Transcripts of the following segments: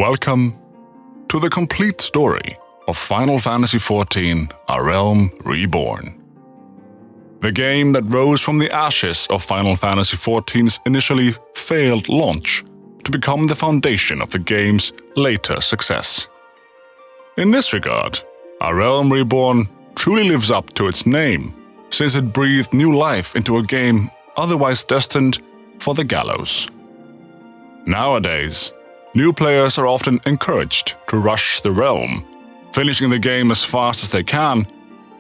Welcome to the complete story of Final Fantasy XIV: A Realm Reborn. The game that rose from the ashes of Final Fantasy XIV's initially failed launch to become the foundation of the game's later success. In this regard, A Realm Reborn truly lives up to its name, since it breathed new life into a game otherwise destined for the gallows. Nowadays, new players are often encouraged to rush the realm, finishing the game as fast as they can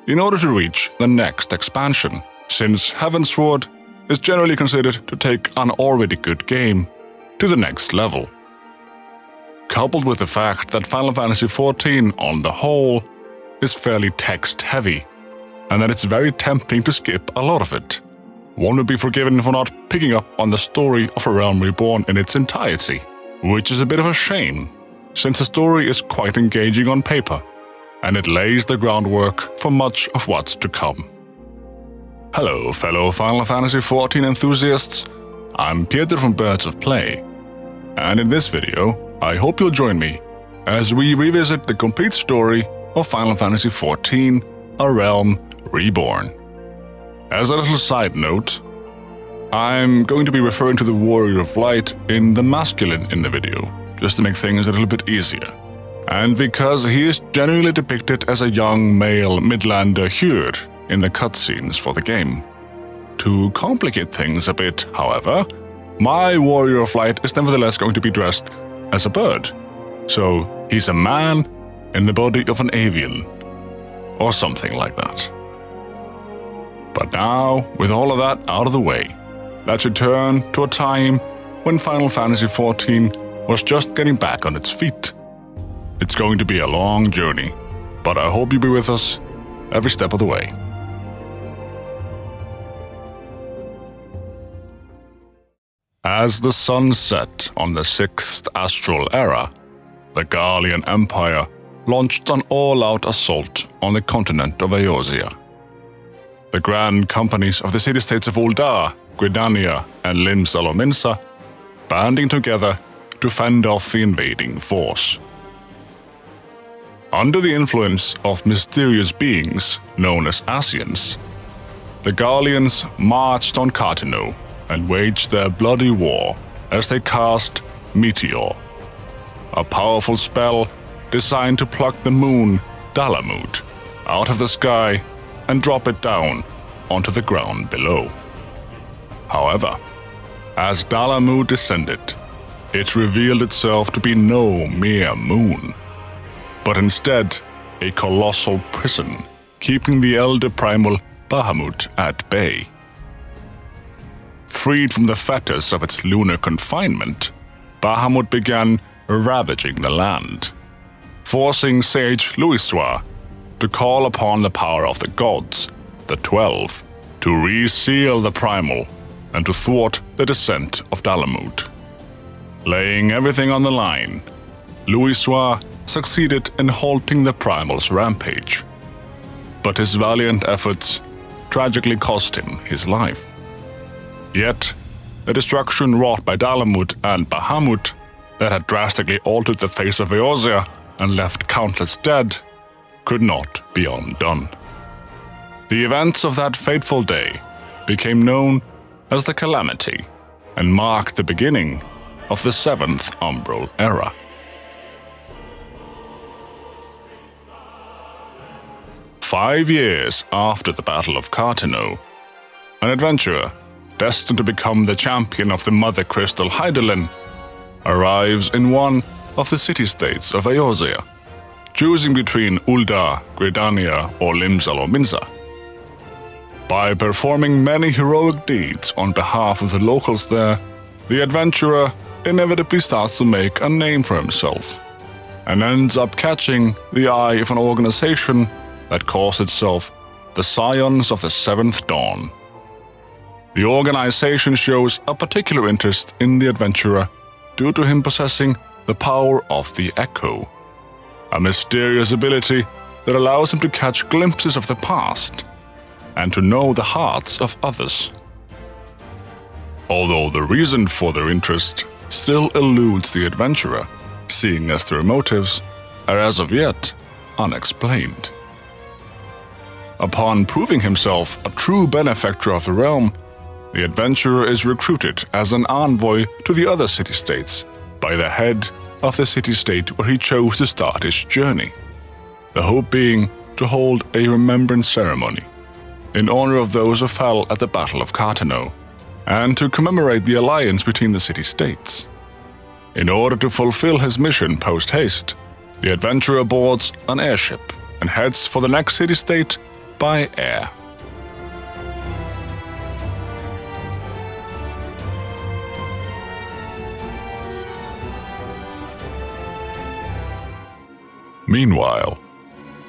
in order to reach the next expansion, since Heavensward is generally considered to take an already good game to the next level. Coupled with the fact that Final Fantasy XIV on the whole is fairly text-heavy, and that it's very tempting to skip a lot of it, one would be forgiven for not picking up on the story of A Realm Reborn in its entirety, which is a bit of a shame, since the story is quite engaging on paper, and it lays the groundwork for much of what's to come. Hello, fellow Final Fantasy XIV enthusiasts, I'm Peter from Birds of Play, and in this video, I hope you'll join me as we revisit the complete story of Final Fantasy XIV: A Realm Reborn. As a little side note, I'm going to be referring to the Warrior of Light in the masculine in the video, just to make things a little bit easier. And because he is generally depicted as a young male Midlander Hyur in the cutscenes for the game. To complicate things a bit, however, my Warrior of Light is nevertheless going to be dressed as a bird. So he's a man in the body of an avian, or something like that. But now, with all of that out of the way, let's return to a time when Final Fantasy XIV was just getting back on its feet. It's going to be a long journey, but I hope you'll be with us every step of the way. As the sun set on the 6th Astral Era, the Garlean Empire launched an all-out assault on the continent of Eorzea. The grand companies of the city-states of Ul'dah, Gridania, and Lim-Salominsa banding together to fend off the invading force. Under the influence of mysterious beings known as Ascians, the Garleans marched on Carteneau and waged their bloody war as they cast Meteor, a powerful spell designed to pluck the moon Dalamud out of the sky and drop it down onto the ground below. However, as Dalamud descended, it revealed itself to be no mere moon, but instead a colossal prison keeping the elder primal Bahamut at bay. Freed from the fetters of its lunar confinement, Bahamut began ravaging the land, forcing Sage Louisoix to call upon the power of the gods, the 12, to reseal the primal and to thwart the descent of Dalamud. Laying everything on the line, Louisoix succeeded in halting the primal's rampage, but his valiant efforts tragically cost him his life. Yet, the destruction wrought by Dalamud and Bahamut that had drastically altered the face of Eorzea and left countless dead could not be undone. The events of that fateful day became known as the Calamity and marked the beginning of the 7th Umbral Era. Five years after the Battle of Carteneau, an adventurer destined to become the champion of the Mother Crystal Hydaelyn arrives in one of the city-states of Eorzea, choosing between Ul'dah, Gridania, or Lim-Salominsa. By performing many heroic deeds on behalf of the locals there, the adventurer inevitably starts to make a name for himself, and ends up catching the eye of an organization that calls itself the Scions of the Seventh Dawn. The organization shows a particular interest in the adventurer due to him possessing the power of the Echo, a mysterious ability that allows him to catch glimpses of the past and to know the hearts of others. Although the reason for their interest still eludes the adventurer, seeing as their motives are as of yet unexplained. Upon proving himself a true benefactor of the realm, the adventurer is recruited as an envoy to the other city-states by the head of the city-state where he chose to start his journey, the hope being to hold a remembrance ceremony in honor of those who fell at the Battle of Carteneau, and to commemorate the alliance between the city-states. In order to fulfill his mission post-haste, the adventurer boards an airship and heads for the next city-state by air. Meanwhile,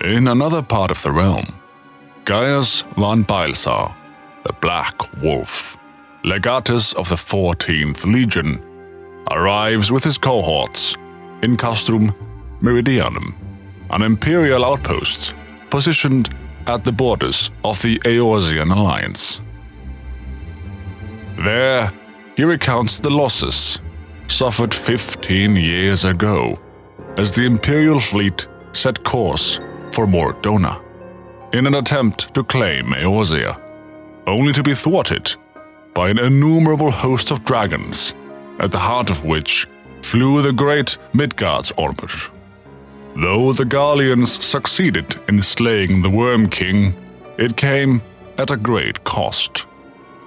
in another part of the realm, Gaius von Balsar, the Black Wolf, legatus of the 14th Legion, arrives with his cohorts in Castrum Meridianum, an imperial outpost positioned at the borders of the Eorzean Alliance. There, he recounts the losses suffered 15 years ago as the imperial fleet set course for Mor Dhona in an attempt to claim Eorzea, only to be thwarted by an innumerable host of dragons, at the heart of which flew the great Midgard's armor. Though the Garleans succeeded in slaying the Worm King, it came at a great cost,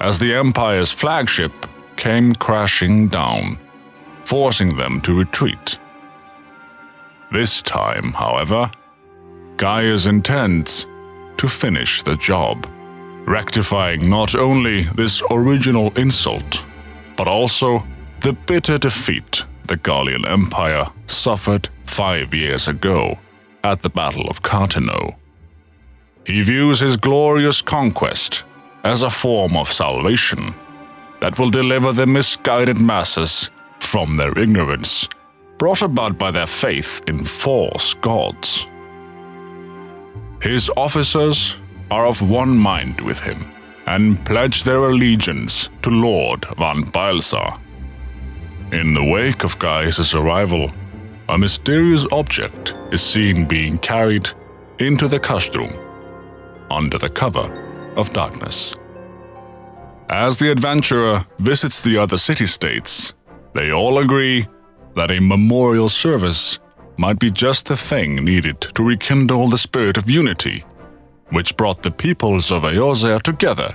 as the Empire's flagship came crashing down, forcing them to retreat. This time, however, Gaius intends to finish the job, rectifying not only this original insult, but also the bitter defeat the Garlean Empire suffered 5 years ago at the Battle of Carteneau. He views his glorious conquest as a form of salvation that will deliver the misguided masses from their ignorance, brought about by their faith in false gods. His officers are of one mind with him and pledge their allegiance to Lord von Balsar. In the wake of Gaius' arrival, a mysterious object is seen being carried into the castrum under the cover of darkness. As the adventurer visits the other city-states, they all agree that a memorial service might be just the thing needed to rekindle the spirit of unity, which brought the peoples of Eorzea together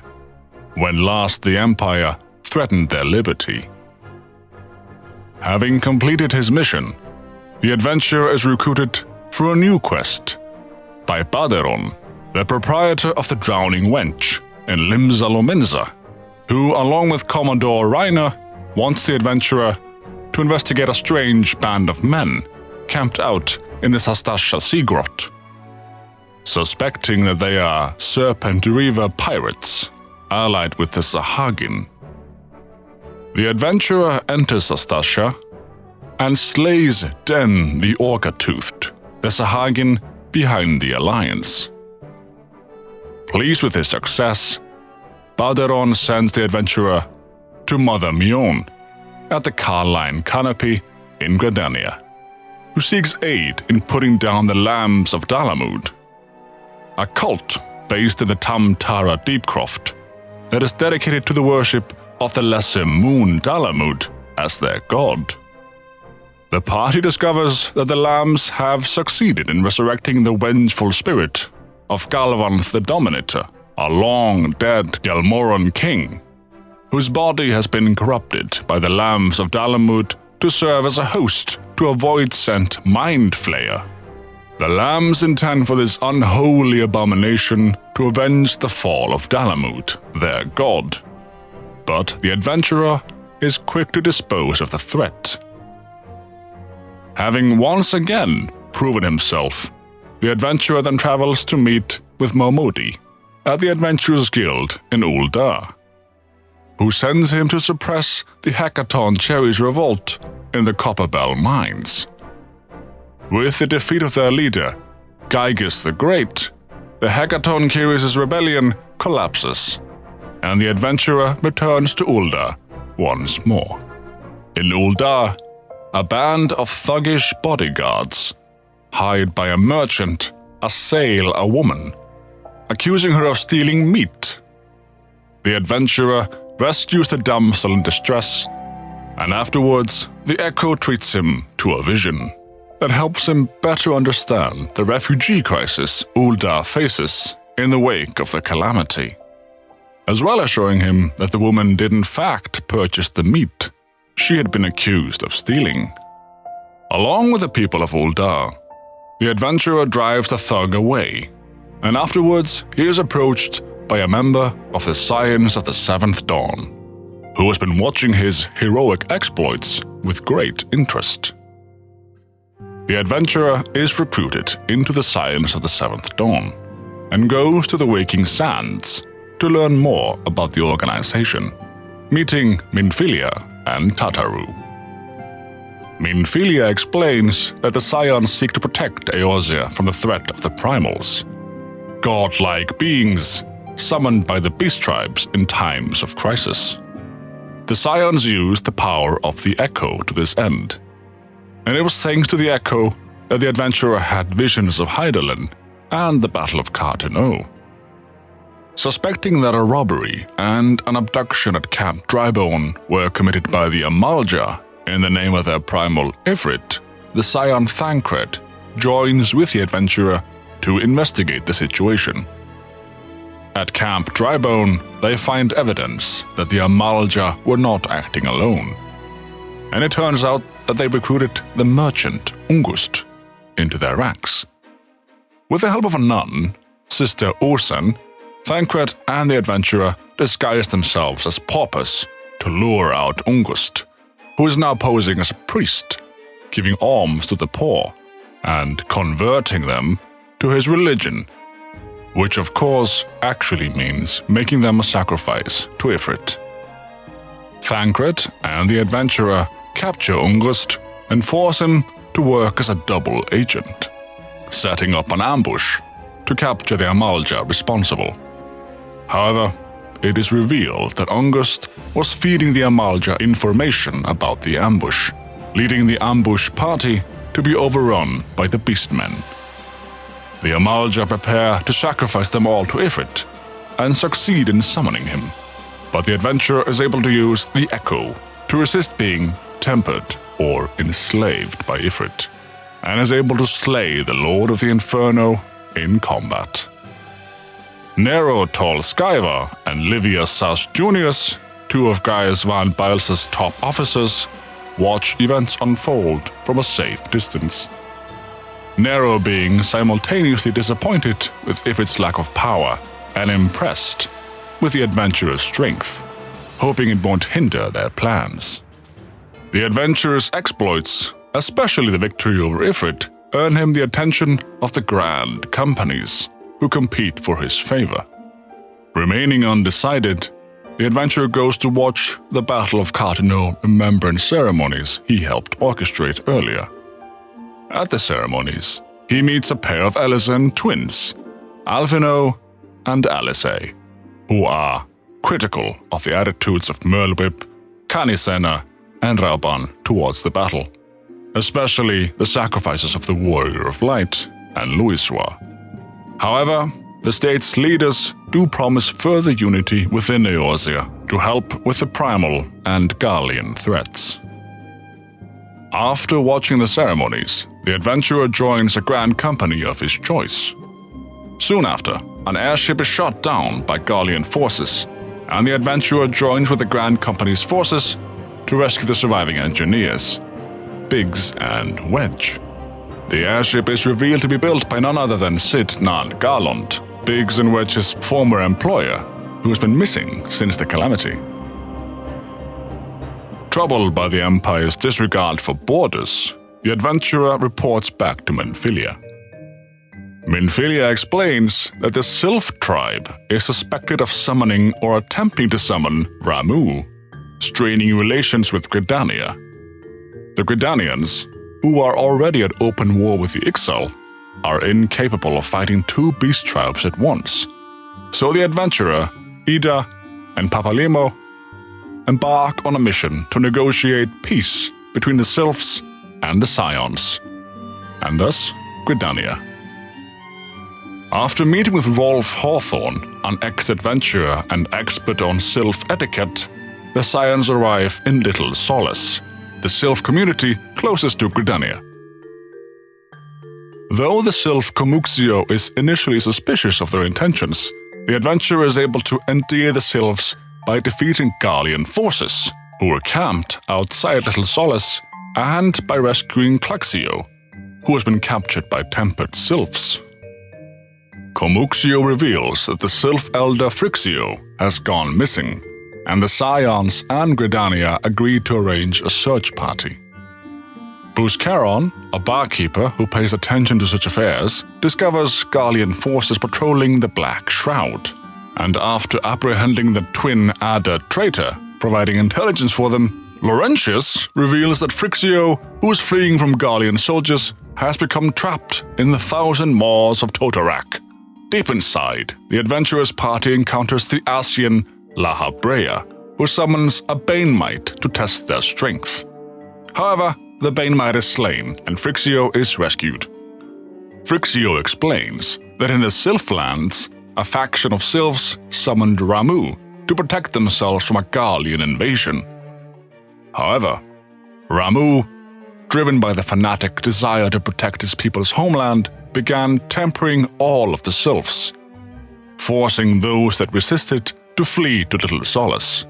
when last the Empire threatened their liberty. Having completed his mission, the adventurer is recruited for a new quest by Baderon, the proprietor of the Drowning Wench in Limsa Lominsa, who, along with Commodore Reiner, wants the adventurer to investigate a strange band of men camped out in the Sastasha Sea Grot. Suspecting that they are Serpent River pirates, allied with the Sahagin. The adventurer enters Sastasha and slays Den the Orca-Toothed, the Sahagin behind the alliance. Pleased with his success, Baderon sends the adventurer to Mother Mion at the Carline Canopy in Gridania, who seeks aid in putting down the Lambs of Dalamud, a cult based in the Tamtara Deepcroft that is dedicated to the worship of the lesser moon Dalamud as their god. The party discovers that the Lambs have succeeded in resurrecting the vengeful spirit of Galvanth the Dominator, a long-dead Gelmoran king, whose body has been corrupted by the Lambs of Dalamud to serve as a host to a void-sent Mind Flayer. The Lambs intend for this unholy abomination to avenge the fall of Dalamud, their god. But the adventurer is quick to dispose of the threat. Having once again proven himself, the adventurer then travels to meet with Momodi at the Adventurers Guild in Uldar, who sends him to suppress the Hekaton Cherries revolt in the Copperbell mines. With the defeat of their leader, Gyges the Great, the Hekaton Cherries' rebellion collapses, and the adventurer returns to Uldar once more. In Uldar, A band of thuggish bodyguards, hired by a merchant, assail a woman, accusing her of stealing meat. The adventurer rescues the damsel in distress, and afterwards the Echo treats him to a vision that helps him better understand the refugee crisis Ul'dah faces in the wake of the calamity, as well as showing him that the woman did in fact purchase the meat she had been accused of stealing. Along with the people of Ul'dah, the adventurer drives the thug away, and afterwards he is approached by a member of the Scions of the Seventh Dawn, who has been watching his heroic exploits with great interest. The adventurer is recruited into the Scions of the Seventh Dawn and goes to the Waking Sands to learn more about the organization, meeting Minfilia and Tataru. Minfilia explains that the Scions seek to protect Eorzea from the threat of the Primals, godlike beings summoned by the beast tribes in times of crisis. The Scions used the power of the Echo to this end, and it was thanks to the Echo that the adventurer had visions of Hydaelyn and the Battle of Carteneau. Suspecting that a robbery and an abduction at Camp Drybone were committed by the Amalja in the name of their primal Ifrit, the Scion Thancred joins with the adventurer to investigate the situation. At Camp Drybone, they find evidence that the Amalja were not acting alone, and it turns out that they recruited the merchant Ungust into their ranks. With the help of a nun, Sister Ursen, Thancred and the adventurer disguise themselves as paupers to lure out Ungust, who is now posing as a priest, giving alms to the poor and converting them to his religion, which of course actually means making them a sacrifice to Ifrit. Thancred and the adventurer capture Ungust and force him to work as a double agent, setting up an ambush to capture the Amalja responsible. However, it is revealed that Ungust was feeding the Amalja information about the ambush, leading the ambush party to be overrun by the Beastmen. The Amalja prepare to sacrifice them all to Ifrit and succeed in summoning him, but the adventurer is able to use the Echo to resist being tempered or enslaved by Ifrit, and is able to slay the Lord of the Inferno in combat. Nero Tol Skyvar and Livia Sas Junius, two of Gaius Van Baels's top officers, watch events unfold from a safe distance. Nero being simultaneously disappointed with Ifrit's lack of power and impressed with the adventurer's strength, hoping it won't hinder their plans. The adventurer's exploits, especially the victory over Ifrit, earn him the attention of the grand companies who compete for his favor. Remaining undecided, the adventurer goes to watch the Battle of Carteneau remembrance ceremonies he helped orchestrate earlier. At the ceremonies, he meets a pair of Elysian twins, Alphinaud and Alisaie, who are critical of the attitudes of Merlwyb, Canisenna, and Rauban towards the battle, especially the sacrifices of the Warrior of Light and Louisoix. However, the state's leaders do promise further unity within Eorzea to help with the primal and Garlean threats. After watching the ceremonies, the adventurer joins a grand company of his choice. Soon after, an airship is shot down by Garlean forces, and the adventurer joins with the grand company's forces to rescue the surviving engineers, Biggs and Wedge. The airship is revealed to be built by none other than Cid Nan Garlond, Biggs and Wedge's former employer, who has been missing since the calamity. Troubled by the Empire's disregard for borders, the adventurer reports back to Minfilia. Minfilia explains that the Sylph tribe is suspected of summoning or attempting to summon Ramuh, straining relations with Gridania. The Gridanians, who are already at open war with the Ixal, are incapable of fighting two beast tribes at once. So the adventurer, Ida, and Papalimo embark on a mission to negotiate peace between the Sylphs and the Scions, and thus Gridania. After meeting with Rolf Hawthorne, an ex-adventurer and expert on Sylph etiquette, the Scions arrive in Little Solace, the Sylph community closest to Gridania. Though the Sylph Comuxio is initially suspicious of their intentions, the adventurer is able to endear the Sylphs by defeating Garlean forces, who were camped outside Little Solace, and by rescuing Claxio, who has been captured by tempered Sylphs. Comuxio reveals that the Sylph elder Phrixio has gone missing, and the Scions and Gridania agree to arrange a search party. Buscaron, a barkeeper who pays attention to such affairs, discovers Garlean forces patrolling the Black Shroud, and after apprehending the twin Adder traitor, providing intelligence for them, Laurentius reveals that Phrixio, who is fleeing from Garlean soldiers, has become trapped in the 1,000 maws of Totarak. Deep inside, the adventurers' party encounters the Ascian Lahabrea, who summons a Banemite to test their strength. However, the Banemite is slain and Phrixio is rescued. Phrixio explains that in the Sylphlands, a faction of Sylphs summoned Ramuh to protect themselves from a Garlean invasion. However, Ramuh, driven by the fanatic desire to protect his people's homeland, began tempering all of the Sylphs, forcing those that resisted to flee to Little Solace.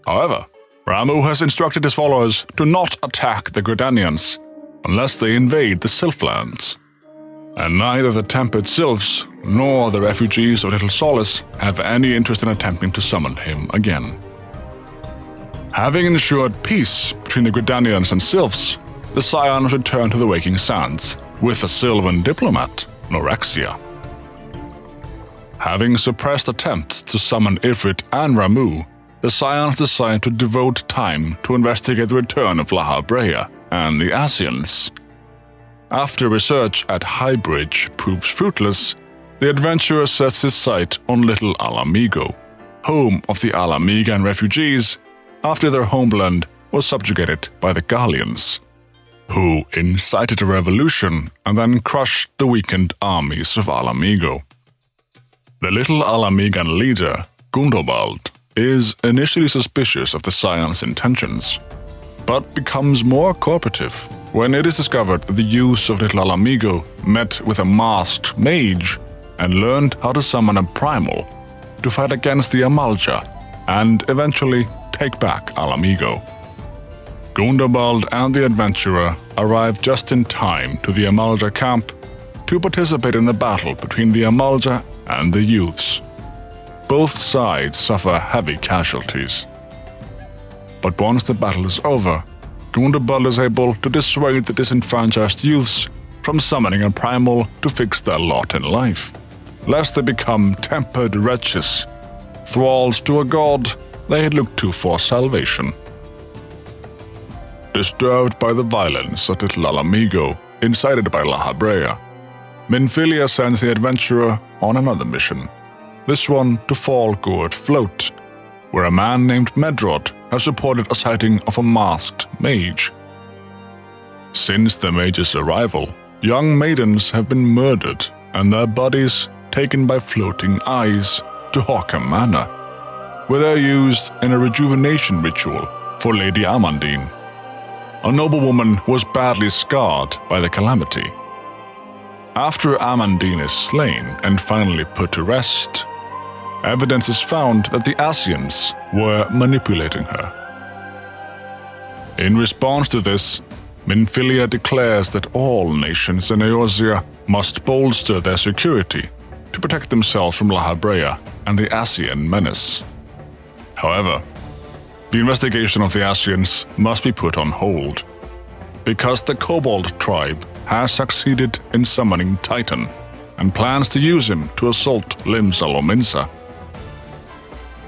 However, Ramuh has instructed his followers to not attack the Gridanians unless they invade the Sylphlands, and neither the tempered Sylphs nor the refugees of Little Solace have any interest in attempting to summon him again. Having ensured peace between the Gridanians and Sylphs, the Scions return to the Waking Sands with the Sylvan diplomat, Norexia. Having suppressed attempts to summon Ifrit and Ramuh, the Scions decide to devote time to investigate the return of Lahabrea and the Ascians. After research at Highbridge proves fruitless, the adventurer sets his sight on Little Alamigo, home of the Alamigan refugees after their homeland was subjugated by the Garleans, who incited a revolution and then crushed the weakened armies of Alamigo. The Little Alamigan leader, Gundobald, is initially suspicious of the Scions' intentions, but becomes more cooperative when it is discovered that the youths of Little Alamigo met with a masked mage and learned how to summon a primal to fight against the Amalja and eventually take back Alamigo. Gundobald and the adventurer arrive just in time to the Amalja camp to participate in the battle between the Amalja and the youths. Both sides suffer heavy casualties. But once the battle is over, Gundobald is able to dissuade the disenfranchised youths from summoning a primal to fix their lot in life, lest they become tempered wretches, thralls to a god they had looked to for salvation. Disturbed by the violence at Little Alamigo, incited by Lahabrea, Minfilia sends the adventurer on another mission, this one to Falgourd Float, where a man named Medrod has reported a sighting of a masked mage. Since the mage's arrival, young maidens have been murdered and their bodies taken by floating eyes to Hawkham Manor, where they are used in a rejuvenation ritual for Lady Amandine, a noblewoman who was badly scarred by the calamity. After Amandine is slain and finally put to rest, evidence is found that the Ascians were manipulating her. In response to this, Minfilia declares that all nations in Eorzea must bolster their security to protect themselves from Lahabrea and the Ascian menace. However, the investigation of the Ascians must be put on hold, because the Kobold tribe has succeeded in summoning Titan and plans to use him to assault Limsa Lominsa.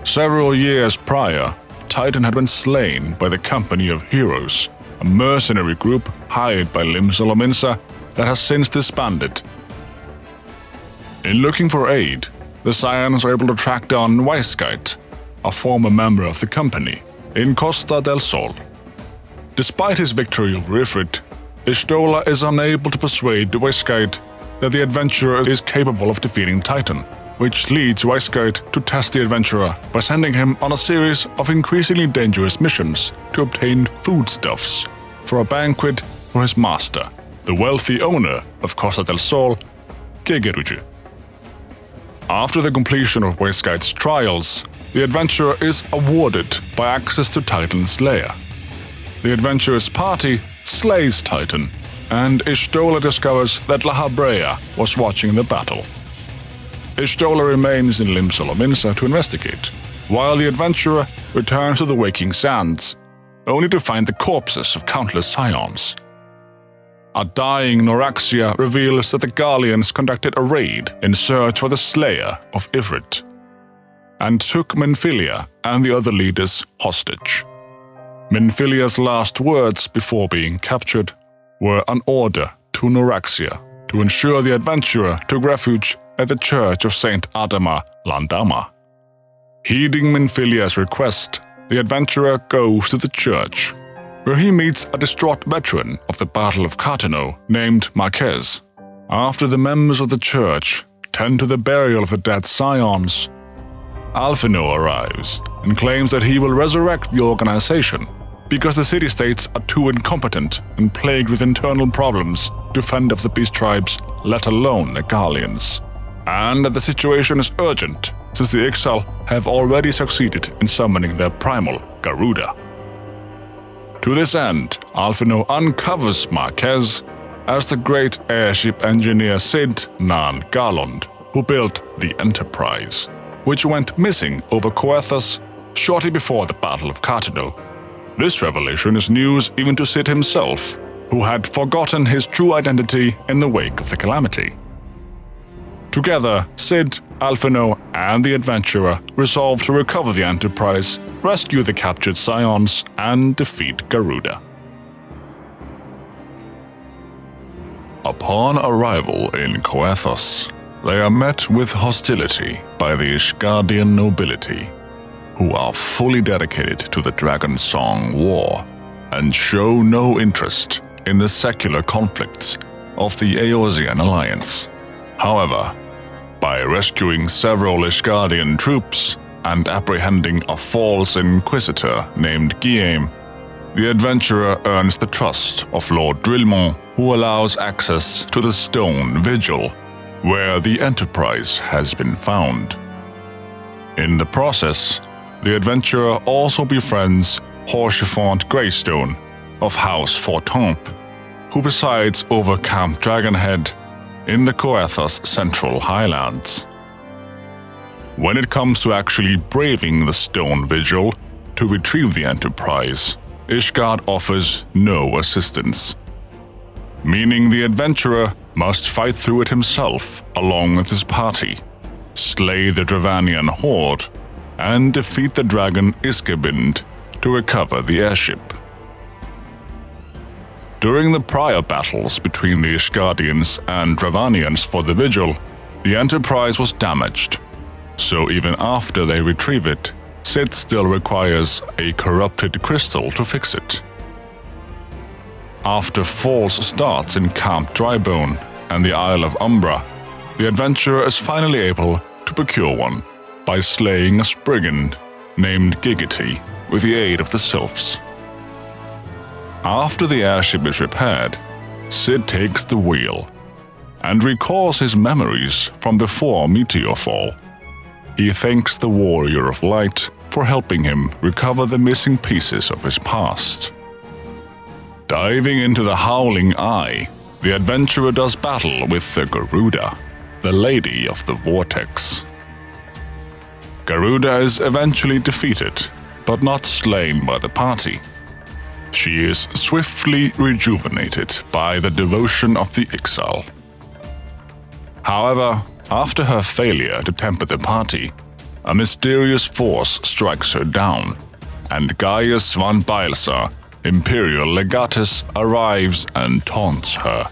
Several years prior, Titan had been slain by the Company of Heroes, a mercenary group hired by Limsa Lominsa that has since disbanded. In looking for aid, the Scions are able to track down Weisgeit, a former member of the company, in Costa del Sol. Despite his victory over Ifrit, Y'shtola is unable to persuade Westgate that the adventurer is capable of defeating Titan, which leads Westgate to test the adventurer by sending him on a series of increasingly dangerous missions to obtain foodstuffs for a banquet for his master, the wealthy owner of Costa del Sol, Gegeruju. After the completion of Westgate's trials, the adventurer is awarded by access to Titan's lair. The adventurer's party slays Titan, and Y'shtola discovers that La Habrea was watching the battle. Y'shtola remains in Lim Solominsa to investigate, while the adventurer returns to the Waking Sands, only to find the corpses of countless scions. A dying Noraxia reveals that the Garleans conducted a raid in search for the slayer of Ifrit, and took Minfilia and the other leaders hostage. Minfilia's last words before being captured were an order to Noraxia to ensure the adventurer took refuge at the Church of Saint Adama Landama. Heeding Minfilia's request, the adventurer goes to the church, where he meets a distraught veteran of the Battle of Cartano named Marquez. After the members of the church tend to the burial of the dead scions, Alphino arrives and claims that he will resurrect the organization because the city-states are too incompetent and plagued with internal problems to fend off the beast tribes, let alone the Garleans, and that the situation is urgent since the Ixal have already succeeded in summoning their primal Garuda. To this end, Alphino uncovers Marquez as the great airship engineer Cid Nan Garlond, who built the Enterprise, which went missing over Coethas shortly before the Battle of Cartano. This revelation is news even to Cid himself, who had forgotten his true identity in the wake of the calamity. Together, Cid, Alphino, and the adventurer resolve to recover the Enterprise, rescue the captured scions, and defeat Garuda. Upon arrival in Coethas, they are met with hostility by the Ishgardian nobility, who are fully dedicated to the Dragon Song War and show no interest in the secular conflicts of the Eosian Alliance. However, by rescuing several Ishgardian troops and apprehending a false inquisitor named Guillaume, the adventurer earns the trust of Lord Drillmont, who allows access to the Stone Vigil, where the Enterprise has been found. In the process, the adventurer also befriends Horchefant Greystone of House Fortemps, who presides over Camp Dragonhead in the Coethas Central Highlands. When it comes to actually braving the Stone Vigil to retrieve the Enterprise, Ishgard offers no assistance, meaning the adventurer must fight through it himself along with his party, slay the Dravanian horde, and defeat the dragon Iskabind to recover the airship. During the prior battles between the Ishgardians and Dravanians for the Vigil, the Enterprise was damaged, so even after they retrieve it, Cid still requires a corrupted crystal to fix it. After false starts in Camp Drybone and the Isle of Umbra, the adventurer is finally able to procure one by slaying a Spriggan named Gigety with the aid of the Sylphs. After the airship is repaired, Cid takes the wheel and recalls his memories from before Meteorfall. He thanks the Warrior of Light for helping him recover the missing pieces of his past. Diving into the Howling Eye, the adventurer does battle with the Garuda, the Lady of the Vortex. Garuda is eventually defeated, but not slain by the party. She is swiftly rejuvenated by the devotion of the Ixal. However, after her failure to temper the party, a mysterious force strikes her down, and Gaius van Baelsar, Imperial Legatus, arrives and taunts her.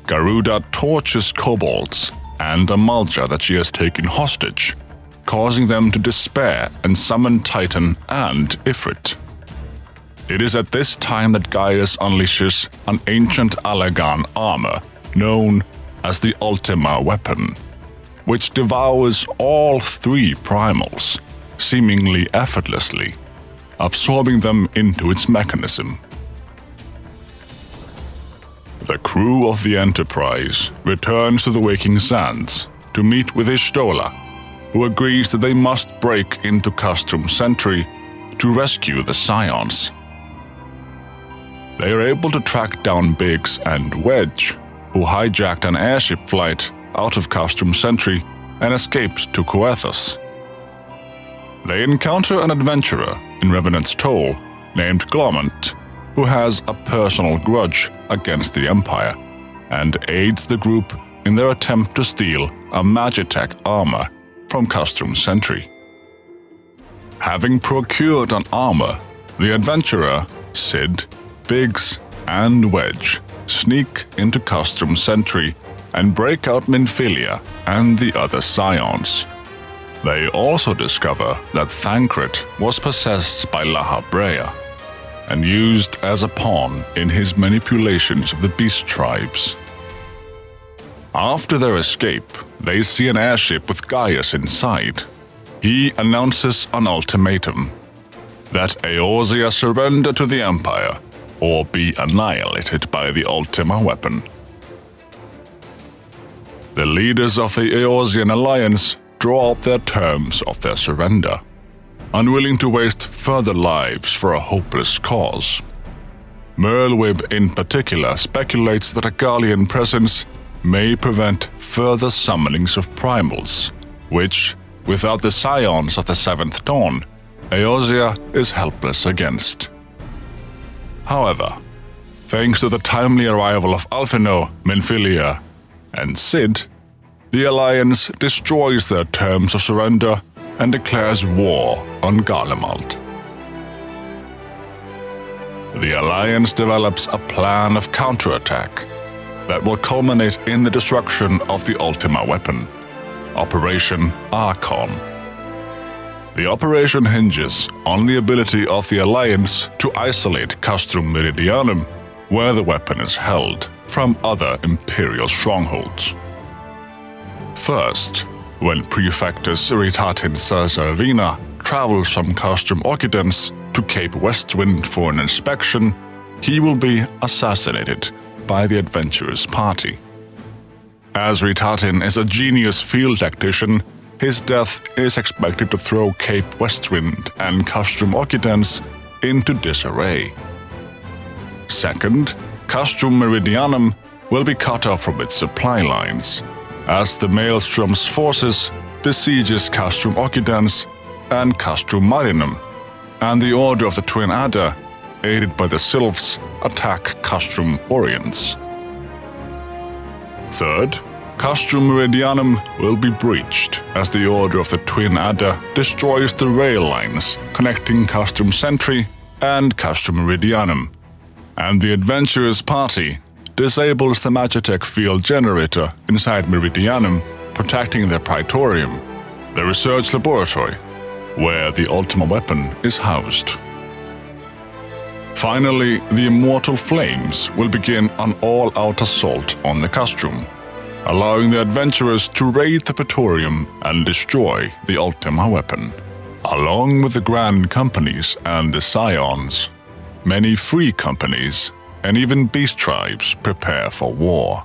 Garuda tortures kobolds and a Malja that she has taken hostage, causing them to despair and summon Titan and Ifrit. It is at this time that Gaius unleashes an ancient Allagan armor known as the Ultima weapon, which devours all three primals, seemingly effortlessly, absorbing them into its mechanism. The crew of the Enterprise returns to the Waking Sands to meet with Y'shtola, who agrees that they must break into Castrum Sentry to rescue the Scions. They are able to track down Biggs and Wedge, who hijacked an airship flight out of Castrum Sentry and escaped to Coethus. They encounter an adventurer in Revenant's Toll named Glomant, who has a personal grudge against the Empire and aids the group in their attempt to steal a Magitech armor from Castrum Sentry. Having procured an armor, the adventurer, Sid, Biggs, and Wedge sneak into Castrum Sentry and break out Minfilia and the other Scions. They also discover that Thancred was possessed by Laha Breha and used as a pawn in his manipulations of the Beast Tribes. After their escape, they see an airship with Gaius inside. He announces an ultimatum: that Eorzea surrender to the Empire or be annihilated by the Ultima weapon. The leaders of the Eorzean Alliance draw up their terms of their surrender, unwilling to waste further lives for a hopeless cause. Merlwyb in particular speculates that a Garlean presence may prevent further summonings of primals, which, without the Scions of the Seventh Dawn, Eorzea is helpless against. However, thanks to the timely arrival of Alphinaud, Minfilia, and Sid, the Alliance destroys their terms of surrender and declares war on Garlemald. The Alliance develops a plan of counterattack that will culminate in the destruction of the Ultima weapon, Operation Archon. The operation hinges on the ability of the Alliance to isolate Castrum Meridianum, where the weapon is held, from other Imperial strongholds. First, when Prefectus Ritatin Sarzarvina travels from Castrum Occidens to Cape Westwind for an inspection, he will be assassinated by the adventurer's party. As Ritatin is a genius field tactician, his death is expected to throw Cape Westwind and Castrum Occidens into disarray. Second, Castrum Meridianum will be cut off from its supply lines, as the Maelstrom's forces besieges Castrum Occidens and Castrum Marinum, and the Order of the Twin Adder, aided by the Sylphs, attack Castrum Oriens. Third, Castrum Meridianum will be breached as the Order of the Twin Adder destroys the rail lines connecting Castrum Sentry and Castrum Meridianum, and the adventurer's party disables the Magitech field generator inside Meridianum, protecting the Praetorium, the research laboratory, where the Ultima weapon is housed. Finally, the Immortal Flames will begin an all-out assault on the Castrum, allowing the adventurers to raid the Praetorium and destroy the Ultima weapon. Along with the Grand Companies and the Scions, many free companies and even beast tribes prepare for war.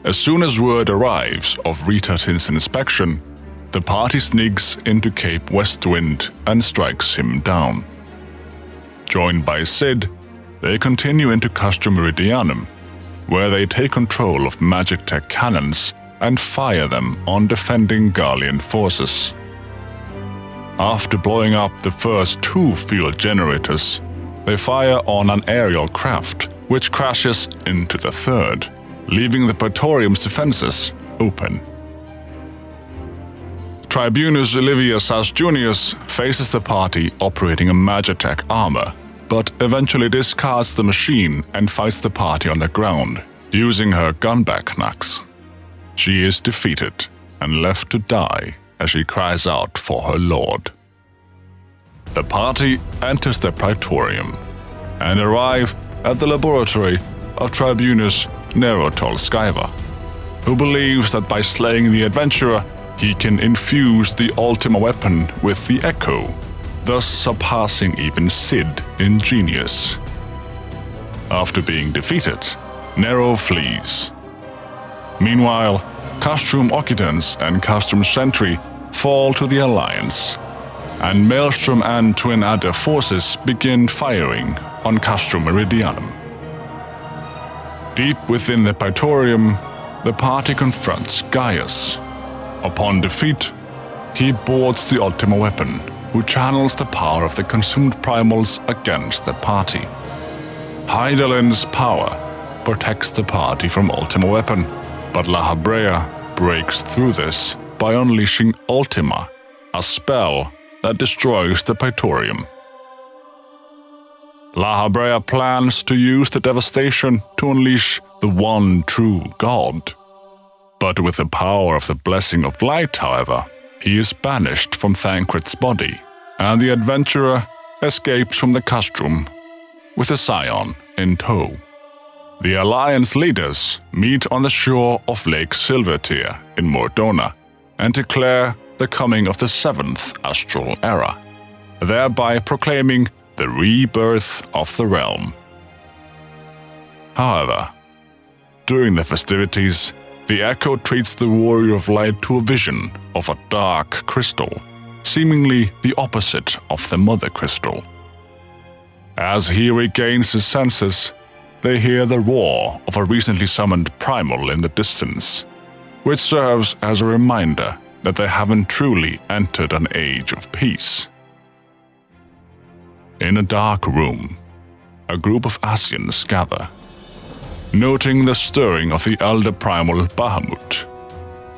As soon as word arrives of Ritatin's inspection, the party sneaks into Cape Westwind and strikes him down. Joined by Sid, they continue into Castrum Meridianum, where they take control of Magitech cannons and fire them on defending Garlean forces. After blowing up the first two field generators, they fire on an aerial craft, which crashes into the third, leaving the Praetorium's defenses open. Tribunus Livius Asjunius faces the party operating a Magitech armor, but eventually discards the machine and fights the party on the ground, using her gunback knacks. She is defeated and left to die as she cries out for her lord. The party enters the Praetorium and arrive at the laboratory of Tribunus Nero Tolskaiva, who believes that by slaying the adventurer, he can infuse the Ultima weapon with the Echo, thus surpassing even Cid in genius. After being defeated, Nero flees. Meanwhile, Castrum Occupants and Castrum Sentry fall to the Alliance, and Maelstrom and Twin Adder forces begin firing on Castrum Meridianum. Deep within the Praetorium, the party confronts Gaius. Upon defeat, he boards the Ultima weapon, who channels the power of the consumed primals against the party. Hydaelyn's power protects the party from Ultima weapon, but La Habrea breaks through this by unleashing Ultima, a spell that destroys the Praetorium. La Habrea plans to use the devastation to unleash the one true God. But with the power of the Blessing of Light, however, he is banished from Thancred's body, and the adventurer escapes from the castrum with a scion in tow. The Alliance leaders meet on the shore of Lake Silvertear in Mordona and declare the coming of the seventh astral era, thereby proclaiming the rebirth of the realm. However, during the festivities, the Echo treats the Warrior of Light to a vision of a dark crystal, seemingly the opposite of the Mother Crystal. As he regains his senses, they hear the roar of a recently summoned primal in the distance, which serves as a reminder that they haven't truly entered an age of peace. In a dark room, a group of Ascians gather, noting the stirring of the elder primal Bahamut,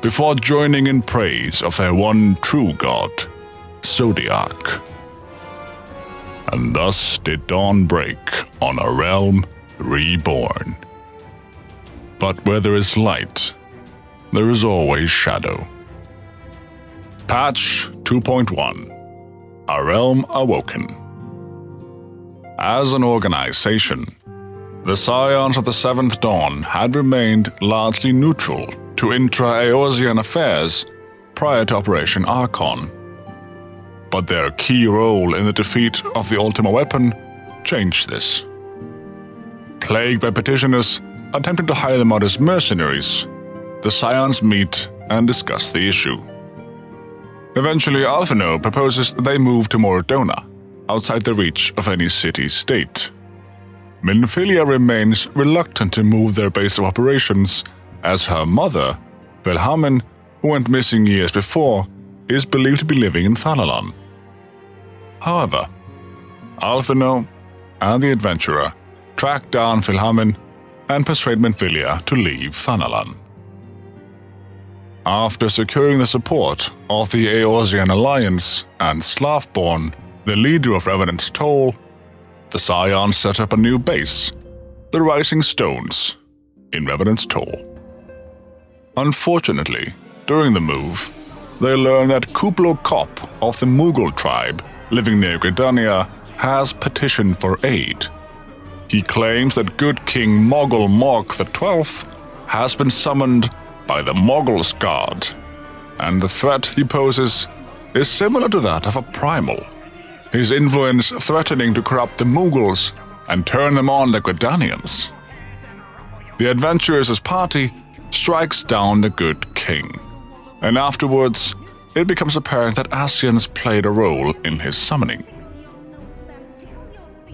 before joining in praise of their one true god, Zodiac. And thus did dawn break on a realm reborn. But where there is light, there is always shadow. Patch 2.1 A Realm Awoken. As an organization, the Scions of the Seventh Dawn had remained largely neutral to intra-Eorzean affairs prior to Operation Archon. But their key role in the defeat of the Ultima weapon changed this. Plagued by petitioners attempting to hire them out as mercenaries, the Scions meet and discuss the issue. Eventually, Alphinaud proposes that they move to Mordona, outside the reach of any city-state. Minfilia remains reluctant to move their base of operations, as her mother, Velhamen, who went missing years before, is believed to be living in Thanalan. However, Alphinaud and the adventurer track down Velhamen and persuade Minfilia to leave Thanalan. After securing the support of the Eorzean Alliance and Slavborn, the leader of Revenant's Toll, the Scions set up a new base, the Rising Stones, in Revenant's Toll. Unfortunately, during the move, they learn that Kuplo Kop of the Mughal tribe living near Gridania has petitioned for aid. He claims that good King Mogul Mork XII has been summoned by the Mogul's guard, and the threat he poses is similar to that of a primal, his influence threatening to corrupt the Mughals and turn them on the Gridanians. The adventurers' party strikes down the good king, and afterwards it becomes apparent that Ascians played a role in his summoning.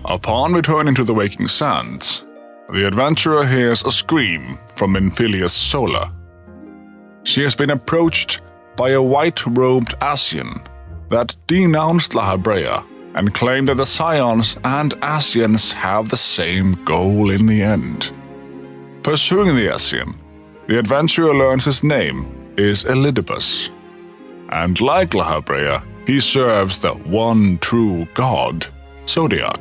Upon returning to the Waking Sands, the adventurer hears a scream from Minfilia's Sola. She has been approached by a white-robed Ascian that denounced La Habrea and claimed that the Scions and Ascians have the same goal in the end. Pursuing the Ascian, the adventurer learns his name is Elidibus, and like La Habrea, he serves the one true god, Zodiac.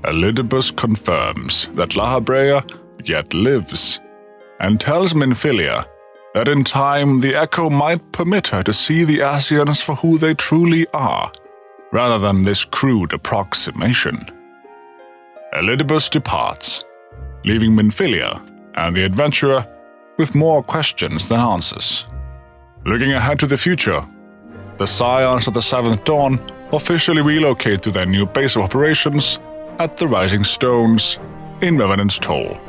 Elidibus confirms that La Habrea yet lives, and tells Minfilia that in time the Echo might permit her to see the Ascians for who they truly are, rather than this crude approximation. Elidibus departs, leaving Minfilia and the adventurer with more questions than answers. Looking ahead to the future, the Scions of the Seventh Dawn officially relocate to their new base of operations at the Rising Stones in Revenant's Toll,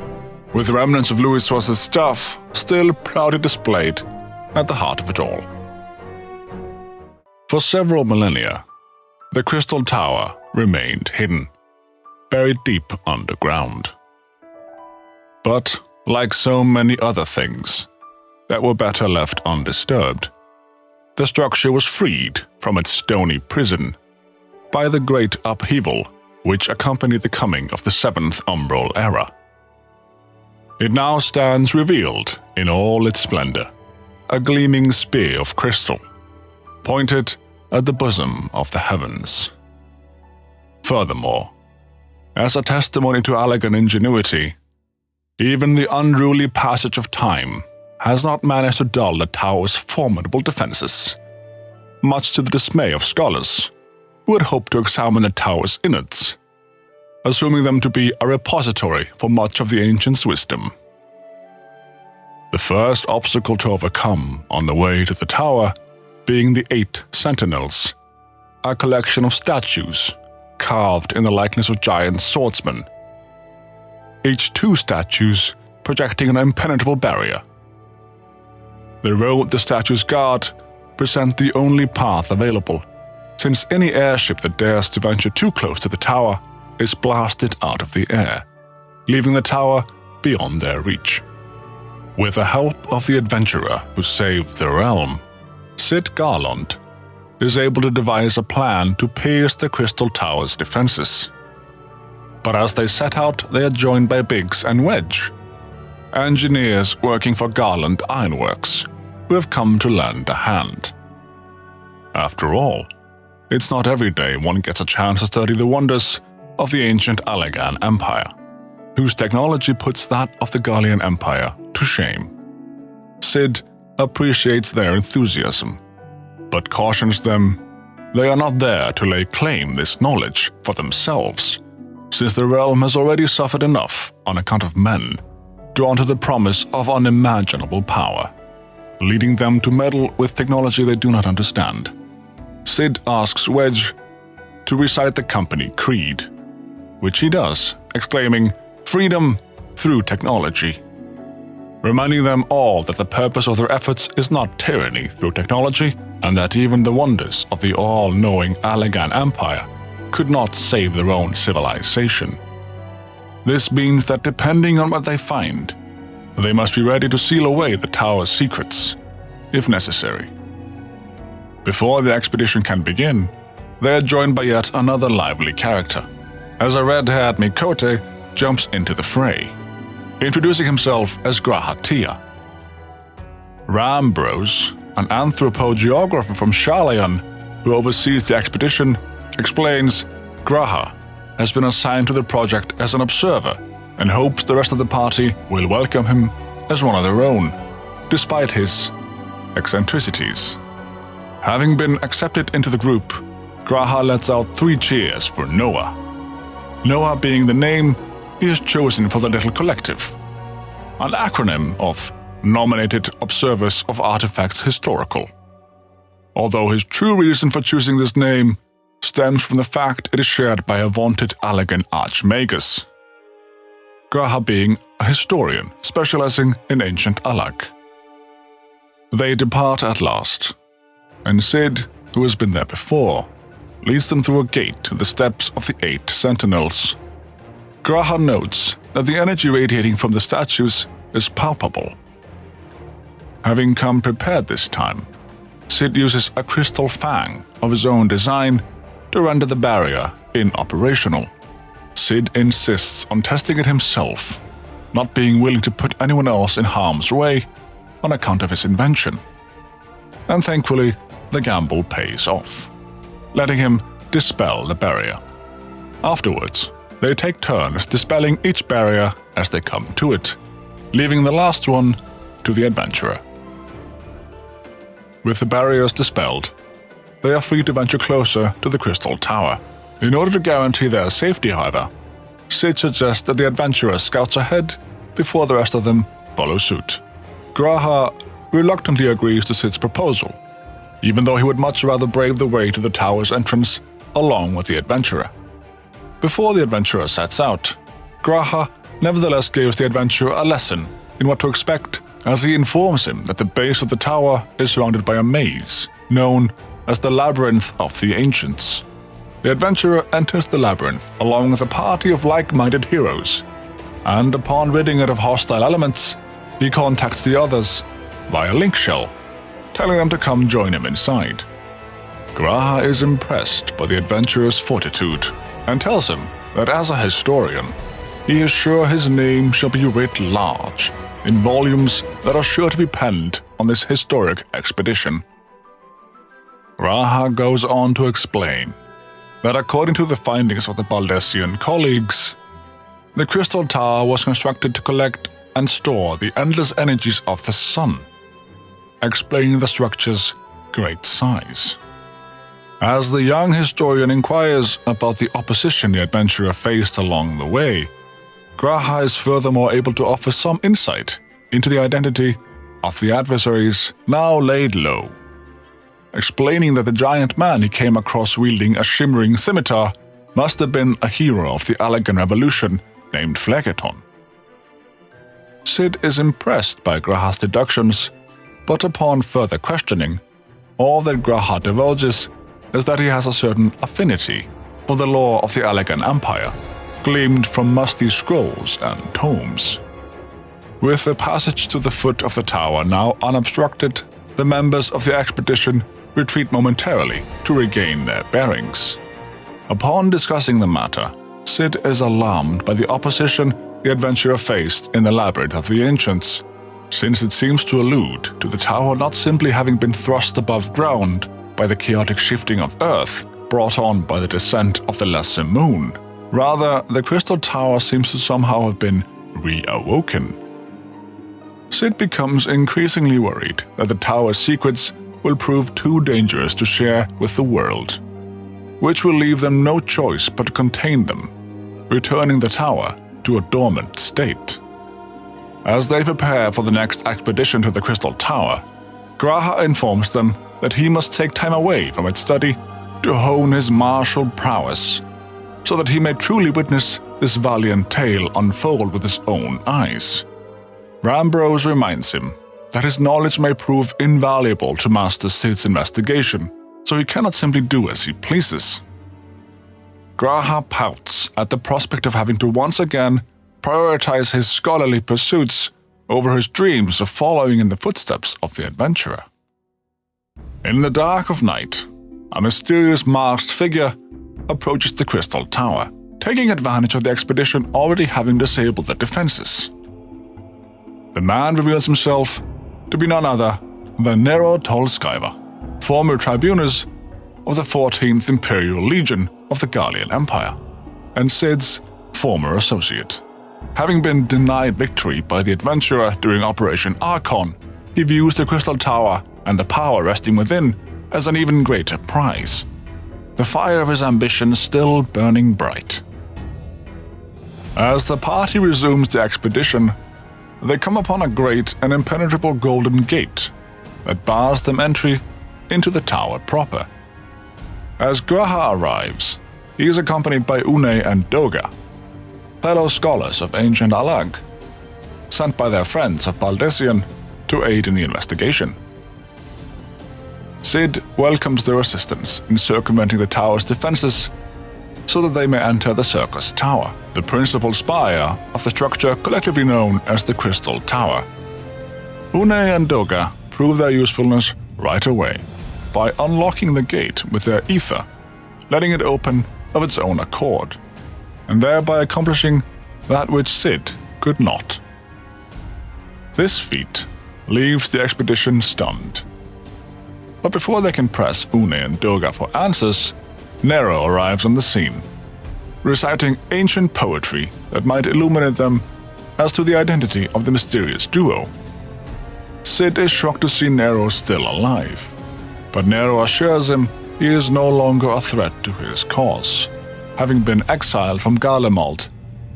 with remnants of Louis's stuff still proudly displayed at the heart of it all. For several millennia, the Crystal Tower remained hidden, buried deep underground. But, like so many other things that were better left undisturbed, the structure was freed from its stony prison by the great upheaval which accompanied the coming of the Seventh Umbral Era. It now stands revealed in all its splendor, a gleaming spear of crystal, pointed at the bosom of the heavens. Furthermore, as a testimony to Allagan ingenuity, even the unruly passage of time has not managed to dull the tower's formidable defenses, much to the dismay of scholars who had hoped to examine the tower's innards, assuming them to be a repository for much of the ancients' wisdom. The first obstacle to overcome on the way to the tower being the 8 Sentinels, a collection of statues carved in the likeness of giant swordsmen, each 2 statues projecting an impenetrable barrier. The road the statues guard present the only path available, since any airship that dares to venture too close to the tower is blasted out of the air, leaving the tower beyond their reach. With the help of the adventurer who saved the realm, Cid Garlond is able to devise a plan to pierce the Crystal Tower's defenses. But as they set out, they are joined by Biggs and Wedge, engineers working for Garland Ironworks, who have come to lend a hand. After all, it's not every day one gets a chance to study the wonders of the ancient Allagan Empire, whose technology puts that of the Gallian Empire to shame. Cid appreciates their enthusiasm, but cautions them they are not there to lay claim this knowledge for themselves, since the realm has already suffered enough on account of men drawn to the promise of unimaginable power, leading them to meddle with technology they do not understand. Cid asks Wedge to recite the company creed, which he does, exclaiming, "Freedom through technology," reminding them all that the purpose of their efforts is not tyranny through technology, and that even the wonders of the all-knowing Allagan Empire could not save their own civilization. This means that depending on what they find, they must be ready to seal away the tower's secrets, if necessary. Before the expedition can begin, they are joined by yet another lively character, as a red-haired Mikote jumps into the fray, introducing himself as G'raha Tia. Rambros, an anthropogeographer from Sharlayan who oversees the expedition, explains G'raha has been assigned to the project as an observer and hopes the rest of the party will welcome him as one of their own, despite his eccentricities. Having been accepted into the group, G'raha lets out 3 cheers for Noah. Noah being the name he has chosen for the little collective, an acronym of Nominated Observers of Artifacts Historical. Although his true reason for choosing this name stems from the fact it is shared by a vaunted Allagan Archmagus, G'raha being a historian specializing in ancient Allag. They depart at last, and Cid, who has been there before, leads them through a gate to the steps of the 8 Sentinels. G'raha notes that the energy radiating from the statues is palpable. Having come prepared this time, Cid uses a crystal fang of his own design to render the barrier inoperational. Cid insists on testing it himself, not being willing to put anyone else in harm's way on account of his invention. And thankfully, the gamble pays off, letting him dispel the barrier. Afterwards, they take turns dispelling each barrier as they come to it, leaving the last one to the adventurer. With the barriers dispelled, they are free to venture closer to the Crystal Tower. In order to guarantee their safety, however, Cid suggests that the adventurers scout ahead before the rest of them follow suit. G'raha reluctantly agrees to Cid's proposal, even though he would much rather brave the way to the tower's entrance along with the adventurer. Before the adventurer sets out, G'raha nevertheless gives the adventurer a lesson in what to expect as he informs him that the base of the tower is surrounded by a maze known as the Labyrinth of the Ancients. The adventurer enters the labyrinth along with a party of like-minded heroes, and upon ridding it of hostile elements, he contacts the others via link shell, telling them to come join him inside. G'raha is impressed by the adventurer's fortitude and tells him that as a historian, he is sure his name shall be writ large in volumes that are sure to be penned on this historic expedition. G'raha goes on to explain that according to the findings of the Baldesion colleagues, the Crystal Tower was constructed to collect and store the endless energies of the sun, explaining the structure's great size. As the young historian inquires about the opposition the adventurer faced along the way, G'raha is furthermore able to offer some insight into the identity of the adversaries now laid low, explaining that the giant man he came across wielding a shimmering scimitar must have been a hero of the Allagan Revolution named Phlegethon. Cid is impressed by G'raha's deductions, but upon further questioning, all that G'raha divulges is that he has a certain affinity for the lore of the Allagan Empire, gleaned from musty scrolls and tomes. With the passage to the foot of the tower now unobstructed, the members of the expedition retreat momentarily to regain their bearings. Upon discussing the matter, Cid is alarmed by the opposition the adventurer faced in the Labyrinth of the Ancients, since it seems to allude to the tower not simply having been thrust above ground by the chaotic shifting of Earth brought on by the descent of the lesser moon. Rather, the Crystal Tower seems to somehow have been reawoken. Cid becomes increasingly worried that the tower's secrets will prove too dangerous to share with the world, which will leave them no choice but to contain them, returning the tower to a dormant state. As they prepare for the next expedition to the Crystal Tower, G'raha informs them that he must take time away from its study to hone his martial prowess, so that he may truly witness this valiant tale unfold with his own eyes. Rambros reminds him that his knowledge may prove invaluable to Master Cid's investigation, so he cannot simply do as he pleases. G'raha pouts at the prospect of having to once again prioritize his scholarly pursuits over his dreams of following in the footsteps of the adventurer. In the dark of night, a mysterious masked figure approaches the Crystal Tower, taking advantage of the expedition already having disabled the defenses. The man reveals himself to be none other than Nero Tolskaiva, former tribunus of the 14th Imperial Legion of the Gallian Empire, and Cid's former associate. Having been denied victory by the adventurer during Operation Archon, he views the Crystal Tower and the power resting within as an even greater prize, the fire of his ambition still burning bright. As the party resumes the expedition, they come upon a great and impenetrable golden gate that bars them entry into the tower proper. As G'raha arrives, he is accompanied by Une and Doga, fellow scholars of ancient Allag, sent by their friends of Baldesion to aid in the investigation. Cid welcomes their assistance in circumventing the tower's defenses so that they may enter the Circus Tower, the principal spire of the structure collectively known as the Crystal Tower. Une and Doga prove their usefulness right away by unlocking the gate with their ether, letting it open of its own accord, and thereby accomplishing that which Cid could not. This feat leaves the expedition stunned. But before they can press Une and Doga for answers, Nero arrives on the scene, reciting ancient poetry that might illuminate them as to the identity of the mysterious duo. Cid is shocked to see Nero still alive, but Nero assures him he is no longer a threat to his cause, having been exiled from Garlemald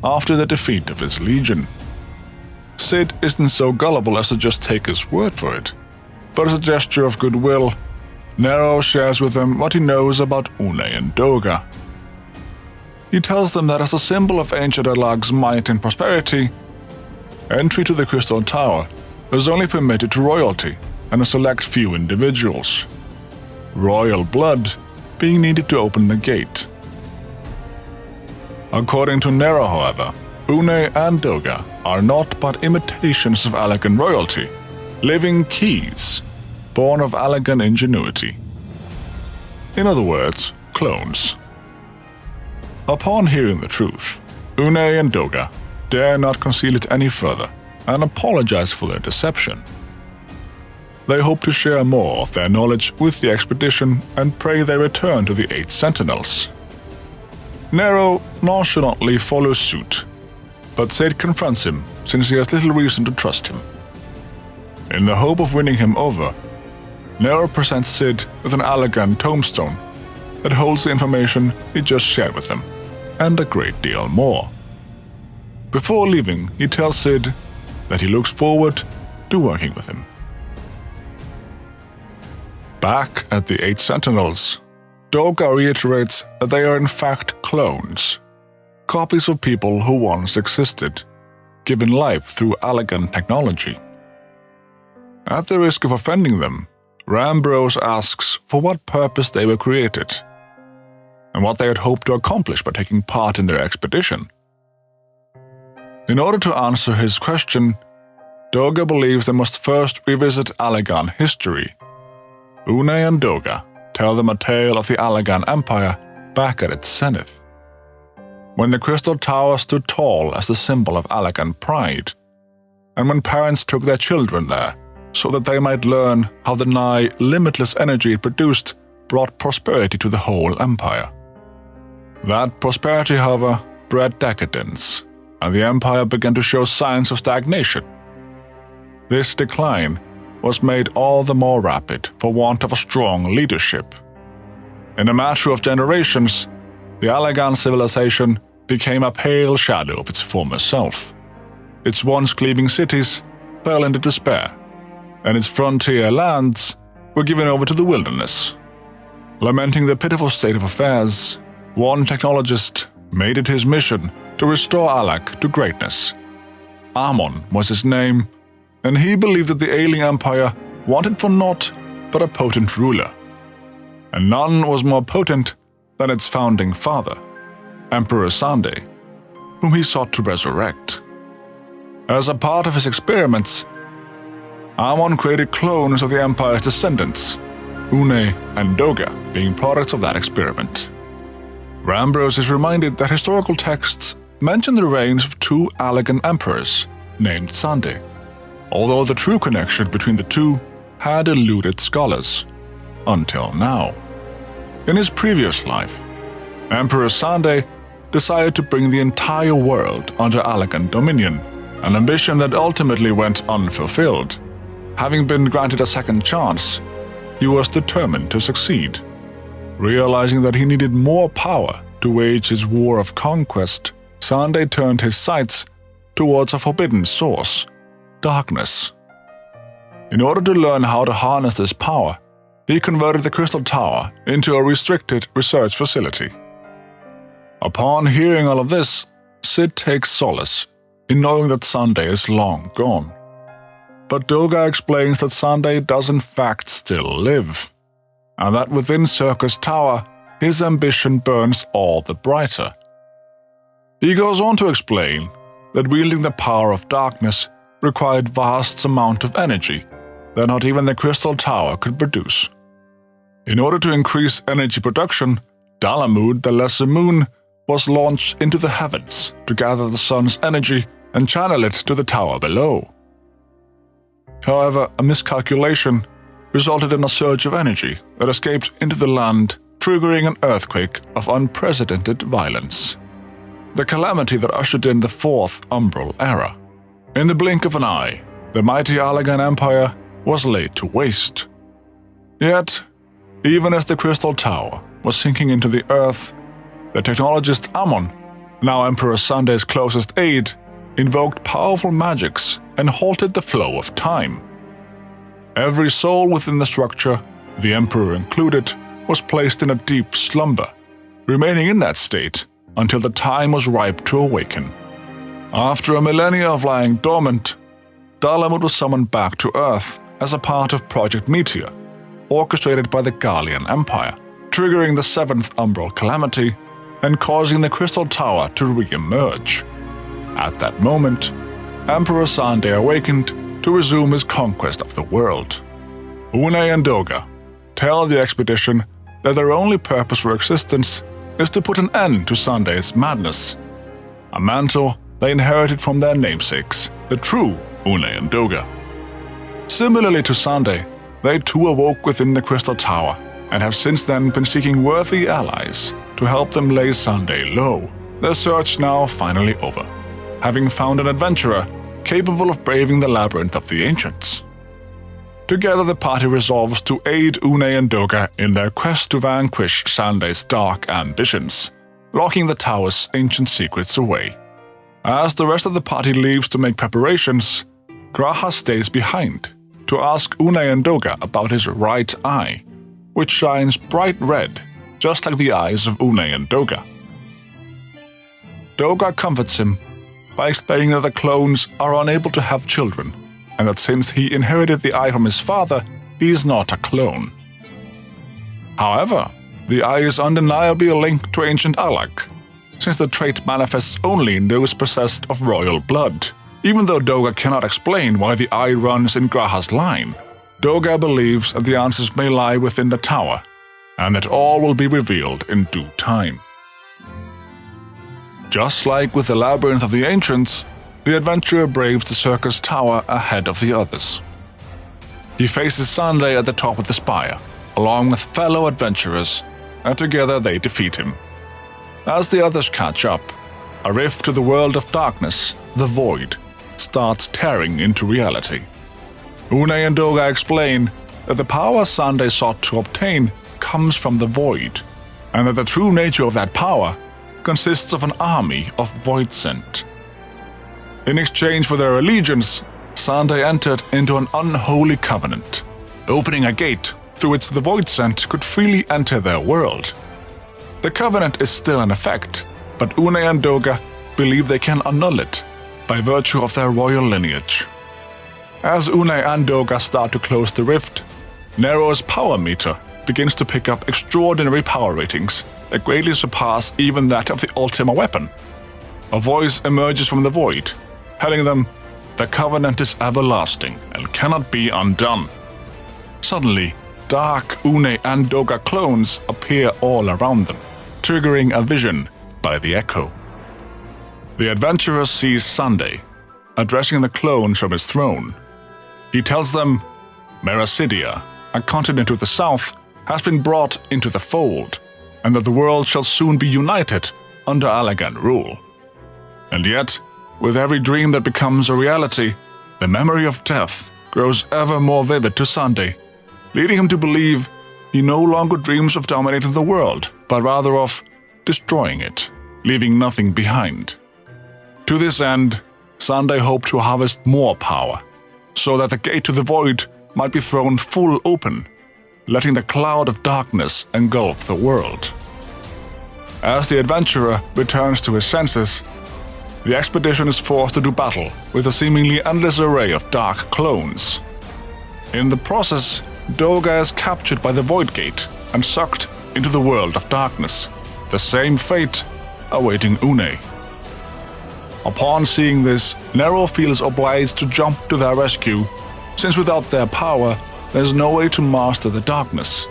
after the defeat of his legion. Cid isn't so gullible as to just take his word for it, but as a gesture of goodwill, Nero shares with them what he knows about Une and Doga. He tells them that as a symbol of ancient Alag's might and prosperity, entry to the Crystal Tower is only permitted to royalty and a select few individuals, royal blood being needed to open the gate. According to Nero, however, Une and Doga are not but imitations of Allagan royalty, living keys, born of Allagan ingenuity. In other words, clones. Upon hearing the truth, Une and Doga dare not conceal it any further and apologize for their deception. They hope to share more of their knowledge with the expedition and pray they return to the 8 Sentinels. Nero nonchalantly follows suit, but Cid confronts him since he has little reason to trust him. In the hope of winning him over, Nero presents Cid with an Allagan tombstone that holds the information he just shared with them, and a great deal more. Before leaving, he tells Cid that he looks forward to working with him. Back at the 8 Sentinels, Doga reiterates that they are in fact clones, copies of people who once existed, given life through Allagan technology. At the risk of offending them, Rambros asks for what purpose they were created, and what they had hoped to accomplish by taking part in their expedition. In order to answer his question, Doga believes they must first revisit Allagan history. Une and Doga tell them a tale of the Allagan Empire back at its zenith, when the Crystal Tower stood tall as the symbol of Allagan pride, and when parents took their children there so that they might learn how the nigh limitless energy it produced brought prosperity to the whole empire. That prosperity, however, bred decadence, and the empire began to show signs of stagnation. This decline was made all the more rapid for want of a strong leadership. In a matter of generations, the Allagan civilization became a pale shadow of its former self. Its once gleaming cities fell into despair, and its frontier lands were given over to the wilderness. Lamenting the pitiful state of affairs, one technologist made it his mission to restore Allag to greatness. Amon was his name, and he believed that the ailing empire wanted for naught but a potent ruler. And none was more potent than its founding father, Emperor Sande, whom he sought to resurrect. As a part of his experiments, Amon created clones of the empire's descendants, Une and Doga being products of that experiment. Rambros is reminded that historical texts mention the reigns of 2 Allagan emperors named Sande, although the true connection between the two had eluded scholars, until now. In his previous life, Emperor Sande decided to bring the entire world under Allagan dominion, an ambition that ultimately went unfulfilled. Having been granted a second chance, he was determined to succeed. Realizing that he needed more power to wage his war of conquest, Sande turned his sights towards a forbidden source, darkness. In order to learn how to harness this power, he converted the Crystal Tower into a restricted research facility. Upon hearing all of this, Cid takes solace in knowing that Sande is long gone. But Doga explains that Sande does in fact still live, and that within Circus Tower, his ambition burns all the brighter. He goes on to explain that wielding the power of darkness required vast amounts of energy that not even the Crystal Tower could produce. In order to increase energy production, Dalamud, the Lesser Moon, was launched into the heavens to gather the sun's energy and channel it to the tower below. However, a miscalculation resulted in a surge of energy that escaped into the land, triggering an earthquake of unprecedented violence. The calamity that ushered in the 4th Umbral Era. In the blink of an eye, the mighty Allagan Empire was laid to waste. Yet, Even as the Crystal Tower was sinking into the earth, the technologist Ammon, now Emperor Sunday's closest aide, invoked powerful magics and halted the flow of time. Every soul within the structure, the Emperor included, was placed in a deep slumber, remaining in that state until the time was ripe to awaken. After a millennia of lying dormant, Dalamud was summoned back to Earth as a part of Project Meteor, orchestrated by the Garlean Empire, triggering the seventh Umbral Calamity and causing the Crystal Tower to re-emerge. At that moment, Emperor Sunday awakened to resume his conquest of the world. Unei and Doga tell the expedition that their only purpose for existence is to put an end to Sunday's madness, a mantle they inherited from their namesakes, the true Unei and Doga. Similarly to Sunday, they too awoke within the Crystal Tower and have since then been seeking worthy allies to help them lay Sunday low, their search now finally over, having found an adventurer capable of braving the labyrinth of the ancients. Together the party resolves to aid Unei and Doga in their quest to vanquish Sunday's dark ambitions, locking the tower's ancient secrets away. As the rest of the party leaves to make preparations, G'raha stays behind to ask Unei and Doga about his right eye, which shines bright red, just like the eyes of Unei and Doga. Doga comforts him by explaining that the clones are unable to have children, and that since he inherited the eye from his father, he is not a clone. However, the eye is undeniably a link to ancient Alak, since the trait manifests only in those possessed of royal blood. Even though Doga cannot explain why the eye runs in G'raha's line, Doga believes that the answers may lie within the tower, and that all will be revealed in due time. Just like with the Labyrinth of the Ancients, the adventurer braves the circus tower ahead of the others. He faces Sunday at the top of the spire, along with fellow adventurers, and together they defeat him. As the others catch up, a rift to the world of darkness, the Void, starts tearing into reality. Unei and Doga explain that the power Sunday sought to obtain comes from the Void, and that the true nature of that power consists of an army of Voidsent. In exchange for their allegiance, Sunday entered into an unholy covenant, opening a gate through which the Voidsent could freely enter their world. The covenant is still in effect, but Unei and Doga believe they can annul it by virtue of their royal lineage. As Unei and Doga start to close the rift, Nero's power meter begins to pick up extraordinary power ratings that greatly surpass even that of the Ultima weapon. A voice emerges from the void, telling them the covenant is everlasting and cannot be undone. Suddenly, dark Unei and Doga clones appear all around them, triggering a vision by the echo. The adventurer sees Sunday, addressing the clones from his throne. He tells them Meracidia, a continent to the south, has been brought into the fold, and that the world shall soon be united under Allagan rule. And yet, with every dream that becomes a reality, the memory of death grows ever more vivid to Sunday, leading him to believe he no longer dreams of dominating the world, but rather of destroying it, leaving nothing behind. To this end, Sunday hoped to harvest more power, so that the gate to the void might be thrown full open, letting the cloud of darkness engulf the world. As the adventurer returns to his senses, the expedition is forced to do battle with a seemingly endless array of dark clones. In the process, Doga is captured by the Void Gate and sucked into the world of darkness, the same fate awaiting Unei. Upon seeing this, Nero feels obliged to jump to their rescue, since without their power, there's no way to master the darkness.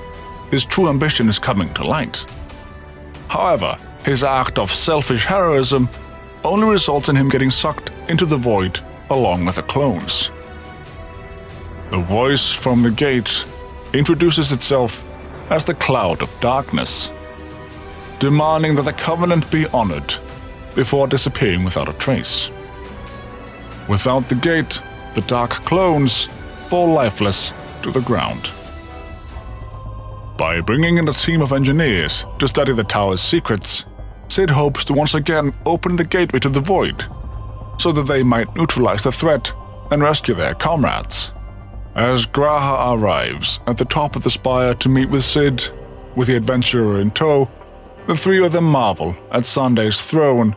His true ambition is coming to light. However, his act of selfish heroism only results in him getting sucked into the void along with the clones. The voice from the gate introduces itself as the Cloud of Darkness, demanding that the Covenant be honored before disappearing without a trace. Without the gate, the dark clones fall lifeless to the ground. By bringing in a team of engineers to study the tower's secrets, Cid hopes to once again open the gateway to the void, so that they might neutralize the threat and rescue their comrades. As G'raha arrives at the top of the spire to meet with Cid, with the adventurer in tow, the three of them marvel at Sunday's throne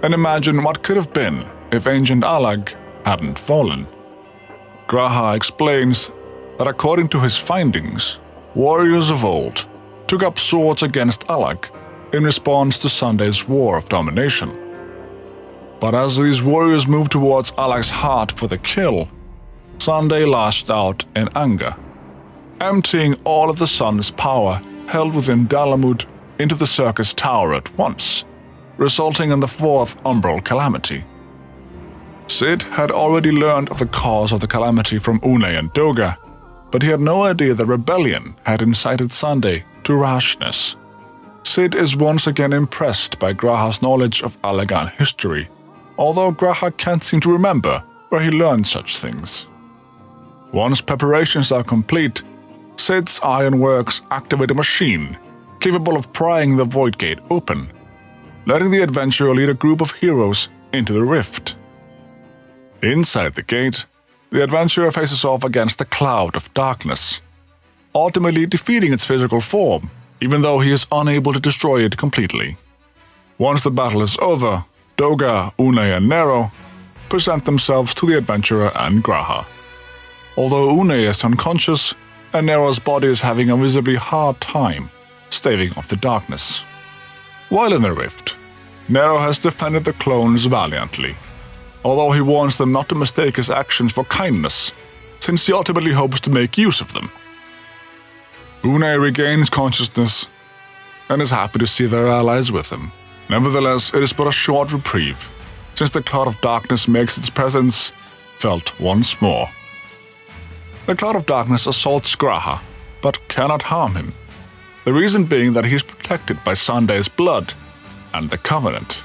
and imagine what could have been if ancient Allag hadn't fallen. G'raha explains that according to his findings, warriors of old took up swords against Allag in response to Sunday's war of domination. But as these warriors moved towards Allag's heart for the kill, Sunday lashed out in anger, emptying all of the sun's power held within Dalamud into the circus tower at once, resulting in the fourth umbral calamity. Cid had already learned of the cause of the calamity from Unei and Doga, but he had no idea that rebellion had incited Sunday to rashness. Cid is once again impressed by G'raha's knowledge of Allagan history, although G'raha can't seem to remember where he learned such things. Once preparations are complete, Cid's ironworks activate a machine capable of prying the Void Gate open, letting the adventurer lead a group of heroes into the rift. Inside the gate, the adventurer faces off against a cloud of darkness, ultimately defeating its physical form, even though he is unable to destroy it completely. Once the battle is over, Doga, Unei, and Nero present themselves to the adventurer and G'raha. Although Unei is unconscious, and Nero's body is having a visibly hard time staving off the darkness. While in the rift, Nero has defended the clones valiantly, although he warns them not to mistake his actions for kindness, since he ultimately hopes to make use of them. Unei regains consciousness and is happy to see their allies with him. Nevertheless, it is but a short reprieve, since the cloud of darkness makes its presence felt once more. The cloud of darkness assaults G'raha, but cannot harm him, the reason being that he is protected by Sunday's blood and the Covenant.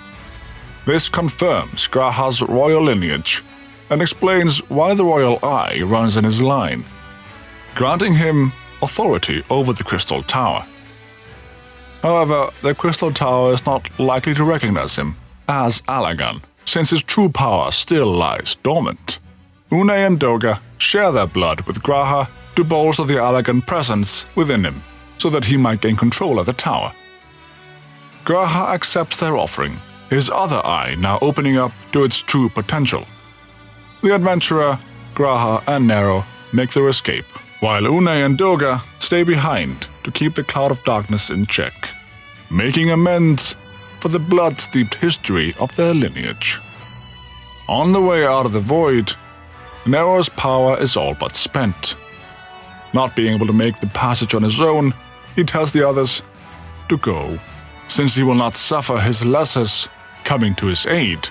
This confirms G'raha's royal lineage and explains why the royal eye runs in his line, granting him authority over the Crystal Tower. However, the Crystal Tower is not likely to recognize him as Allagan, since his true power still lies dormant. Unei and Doga share their blood with G'raha to bolster the Allagan presence within him, so that he might gain control of the tower. G'raha accepts their offering, his other eye now opening up to its true potential. The adventurer, G'raha, and Nero make their escape, while Unei and Doga stay behind to keep the cloud of darkness in check, making amends for the blood-steeped history of their lineage. On the way out of the void, Nero's power is all but spent. Not being able to make the passage on his own, he tells the others to go, since he will not suffer his lessers coming to his aid.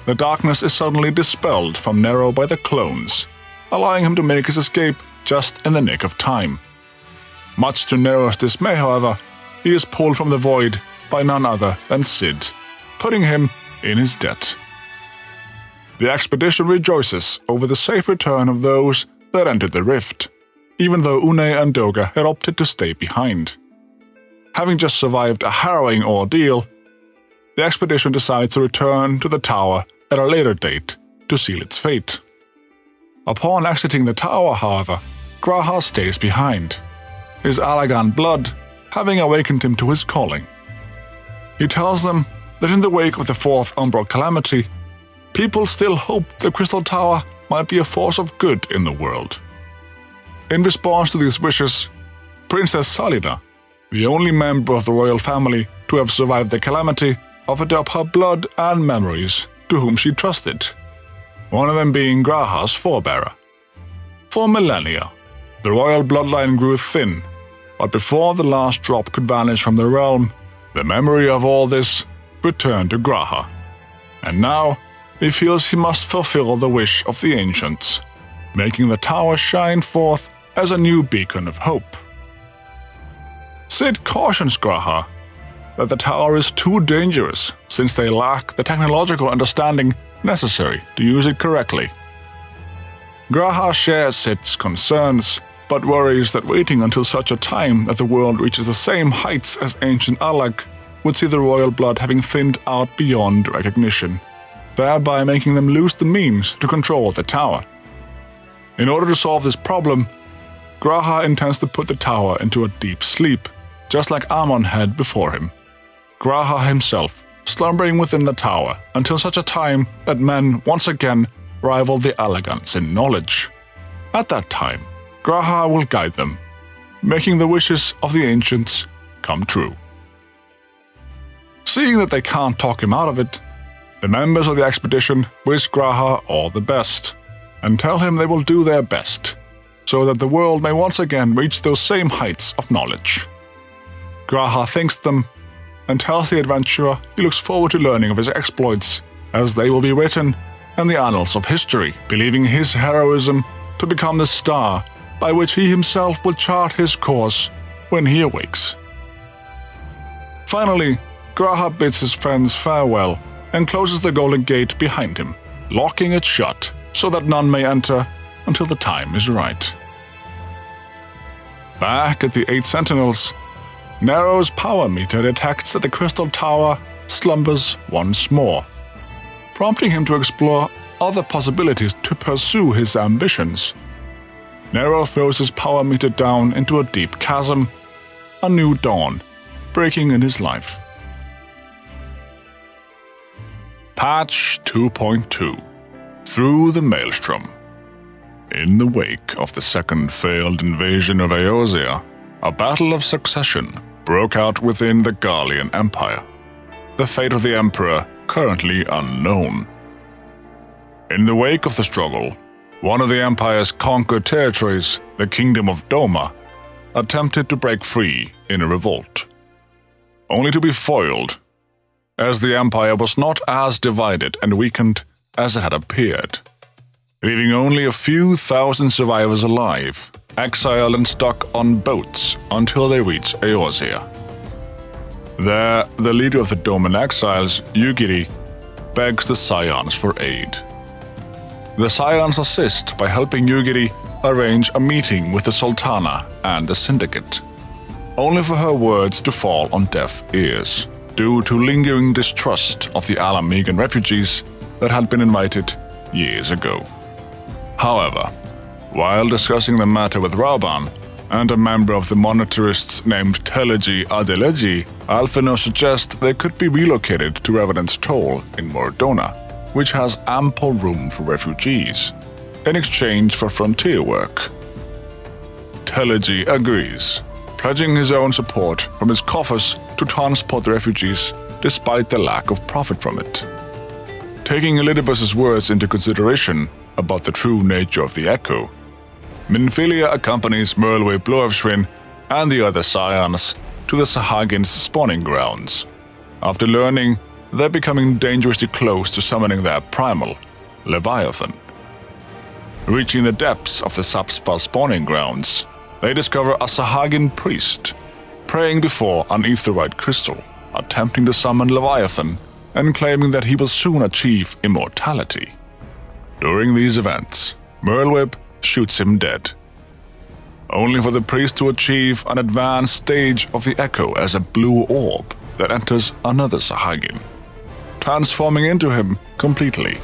The darkness is suddenly dispelled from Nero by the clones, allowing him to make his escape just in the nick of time. Much to Nero's dismay, however, he is pulled from the void by none other than Cid, putting him in his debt. The expedition rejoices over the safe return of those that entered the rift, even though Unei and Doga had opted to stay behind. Having just survived a harrowing ordeal, the expedition decides to return to the tower at a later date to seal its fate. Upon exiting the tower, however, G'raha stays behind, his Allagan blood having awakened him to his calling. He tells them that in the wake of the fourth umbral calamity, people still hope the Crystal Tower might be a force of good in the world. In response to these wishes, Princess Salina, the only member of the royal family to have survived the calamity, offered up her blood and memories to whom she trusted, one of them being G'raha's forebearer. For millennia, the royal bloodline grew thin, but before the last drop could vanish from the realm, the memory of all this returned to G'raha. And now, he feels he must fulfill the wish of the ancients, making the tower shine forth as a new beacon of hope. Cid cautions G'raha that the tower is too dangerous since they lack the technological understanding necessary to use it correctly. G'raha shares Cid's concerns but worries that waiting until such a time that the world reaches the same heights as ancient Alag would see the royal blood having thinned out beyond recognition, thereby making them lose the means to control the tower. In order to solve this problem, G'raha intends to put the tower into a deep sleep, just like Amon had before him. G'raha himself slumbering within the tower until such a time that men once again rival the Alagans in knowledge. At that time, G'raha will guide them, making the wishes of the ancients come true. Seeing that they can't talk him out of it, the members of the expedition wish G'raha all the best and tell him they will do their best so that the world may once again reach those same heights of knowledge. G'raha thanks them and tells the adventurer he looks forward to learning of his exploits, as they will be written in the annals of history, believing his heroism to become the star by which he himself will chart his course when he awakes. Finally, G'raha bids his friends farewell and closes the golden gate behind him, locking it shut so that none may enter until the time is right. Back at the 8 Sentinels, Nero's power meter detects that the Crystal Tower slumbers once more, prompting him to explore other possibilities to pursue his ambitions. Nero throws his power meter down into a deep chasm, a new dawn breaking in his life. Patch 2.2 Through the Maelstrom. In the wake of the second failed invasion of Eorzea, a battle of succession broke out within the Garlean Empire, the fate of the Emperor currently unknown. In the wake of the struggle, one of the Empire's conquered territories, the Kingdom of Doma, attempted to break free in a revolt, only to be foiled, as the Empire was not as divided and weakened as it had appeared, leaving only a few thousand survivors alive, exiled and stuck on boats until they reached Eorzea. There, the leader of the Doman exiles, Yugiri, begs the Scions for aid. The Scions assist by helping Yugiri arrange a meeting with the Sultana and the Syndicate, only for her words to fall on deaf ears, due to lingering distrust of the Ala Mhigan refugees that had been invited years ago. However, while discussing the matter with Rauban and a member of the monetarists named Teleji Adeleji, Alphinaud suggests they could be relocated to Revenant's Toll in Mordona, which has ample room for refugees, in exchange for frontier work. Teleji agrees, pledging his own support from his coffers to transport the refugees despite the lack of profit from it. Taking Elidibus's words into consideration about the true nature of the Echo, Minfilia accompanies Merlwyb Blorfshwin and the other Scions to the Sahagin's spawning grounds, after learning they're becoming dangerously close to summoning their primal, Leviathan. Reaching the depths of the Sapspa spawning grounds, they discover a Sahagin priest praying before an aetheryte crystal, attempting to summon Leviathan and claiming that he will soon achieve immortality. During these events, Merlwyb shoots him dead, only for the priest to achieve an advanced stage of the Echo as a blue orb that enters another Sahagin, transforming into him completely,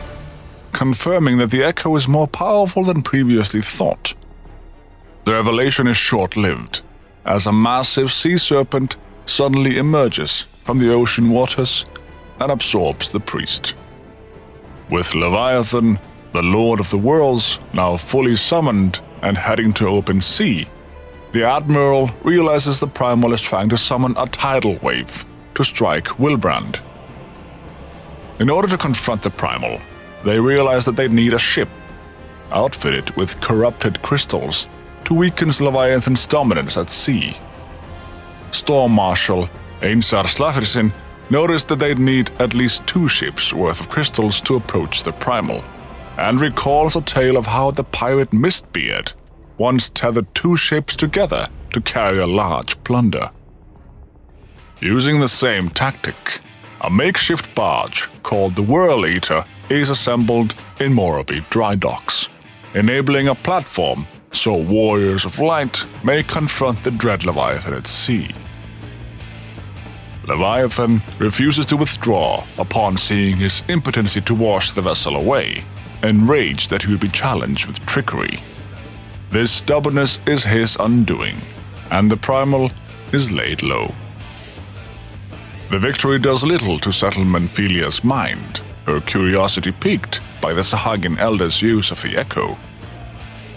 confirming that the Echo is more powerful than previously thought. The revelation is short-lived, as a massive sea serpent suddenly emerges from the ocean waters and absorbs the priest. With Leviathan, the Lord of the Worlds, now fully summoned and heading to open sea, the Admiral realizes the Primal is trying to summon a tidal wave to strike Wilbrand. In order to confront the Primal, they realize that they need a ship, outfitted with corrupted crystals, to weaken Leviathan's dominance at sea. Storm Marshal Ainsar Slafirsin noticed that they'd need at least 2 ships worth of crystals to approach the Primal, and recalls a tale of how the pirate Mistbeard once tethered 2 ships together to carry a large plunder. Using the same tactic, a makeshift barge called the Whirl Eater is assembled in Morobe dry docks, enabling a platform so warriors of light may confront the dread Leviathan at sea. Leviathan refuses to withdraw upon seeing his impotency to wash the vessel away, enraged that he would be challenged with trickery. This stubbornness is his undoing, and the primal is laid low. The victory does little to settle Menphilia's mind, her curiosity piqued by the Sahagin elder's use of the echo.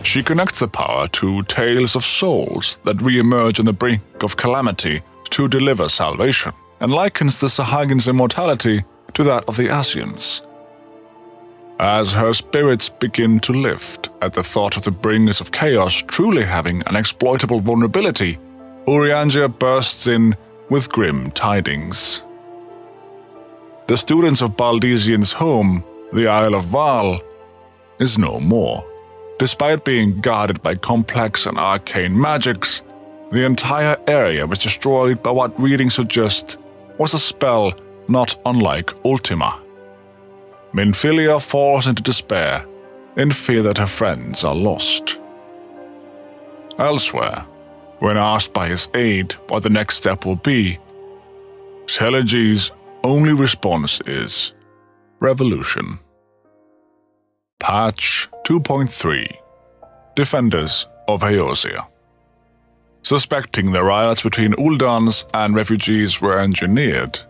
She connects the power to tales of souls that re-emerge on the brink of calamity to deliver salvation, and likens the Sahagin's immortality to that of the Asians. As her spirits begin to lift at the thought of the bringers of chaos truly having an exploitable vulnerability, Urianger bursts in with grim tidings. The students of Baldesian's home, the Isle of Val, is no more. Despite being guarded by complex and arcane magics, the entire area was destroyed by what reading suggests was a spell not unlike Ultima. Menphilia falls into despair in fear that her friends are lost. Elsewhere, when asked by his aide what the next step will be, Telegi's only response is revolution. Patch 2.3 Defenders of Eorzea. Suspecting the riots between Uldans and refugees were engineered,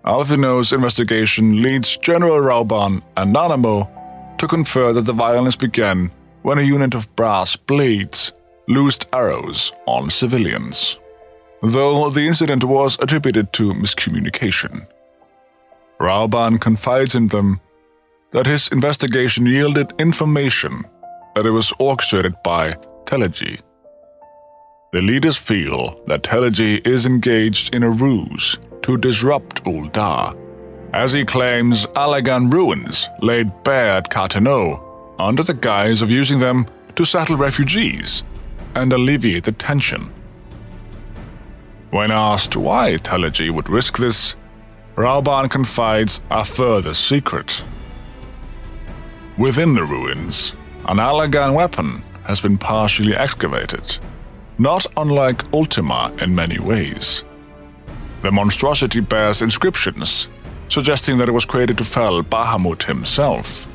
Alphinaud's investigation leads General Rauban and Nanamo to confer that the violence began when a unit of brass blades loosed arrows on civilians, though the incident was attributed to miscommunication. Rauban confides in them that his investigation yielded information that it was orchestrated by Telegi. The leaders feel that Telegi is engaged in a ruse to disrupt Uldar, as he claims Allagan ruins laid bare at Carteneau under the guise of using them to settle refugees and alleviate the tension. When asked why Telegi would risk this, Rauban confides a further secret. Within the ruins, an Allagan weapon has been partially excavated, not unlike Ultima in many ways. The monstrosity bears inscriptions, suggesting that it was created to fell Bahamut himself.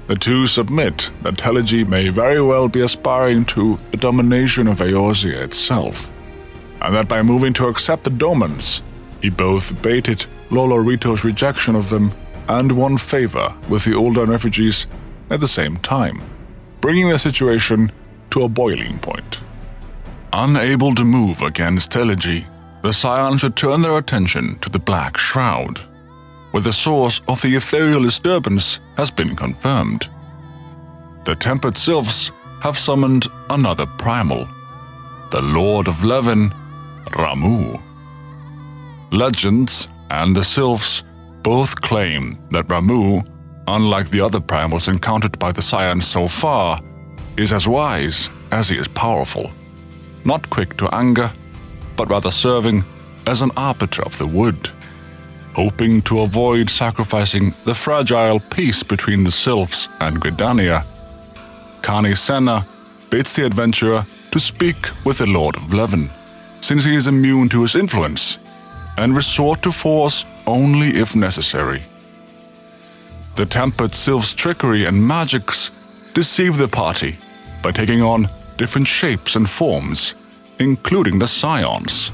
The two submit that Telegi may very well be aspiring to the domination of Eorzea itself, and that by moving to accept the Domans, he both baited Lolorito's rejection of them and won favor with the Uldan refugees at the same time, bringing the situation to a boiling point. Unable to move against Telegi, the Scions return their attention to the Black Shroud, where the source of the ethereal disturbance has been confirmed. The Tempered Sylphs have summoned another primal, the Lord of Levin, Ramuh. Legends and the Sylphs both claim that Ramuh, unlike the other primals encountered by the Scions so far, is as wise as he is powerful, not quick to anger, but rather serving as an arbiter of the wood. Hoping to avoid sacrificing the fragile peace between the Sylphs and Gridania, Kani Senna bids the adventurer to speak with the Lord of Levin, since he is immune to his influence, and resort to force only if necessary. The Tempered Sylph's trickery and magics deceive the party by taking on different shapes and forms, including the Scions.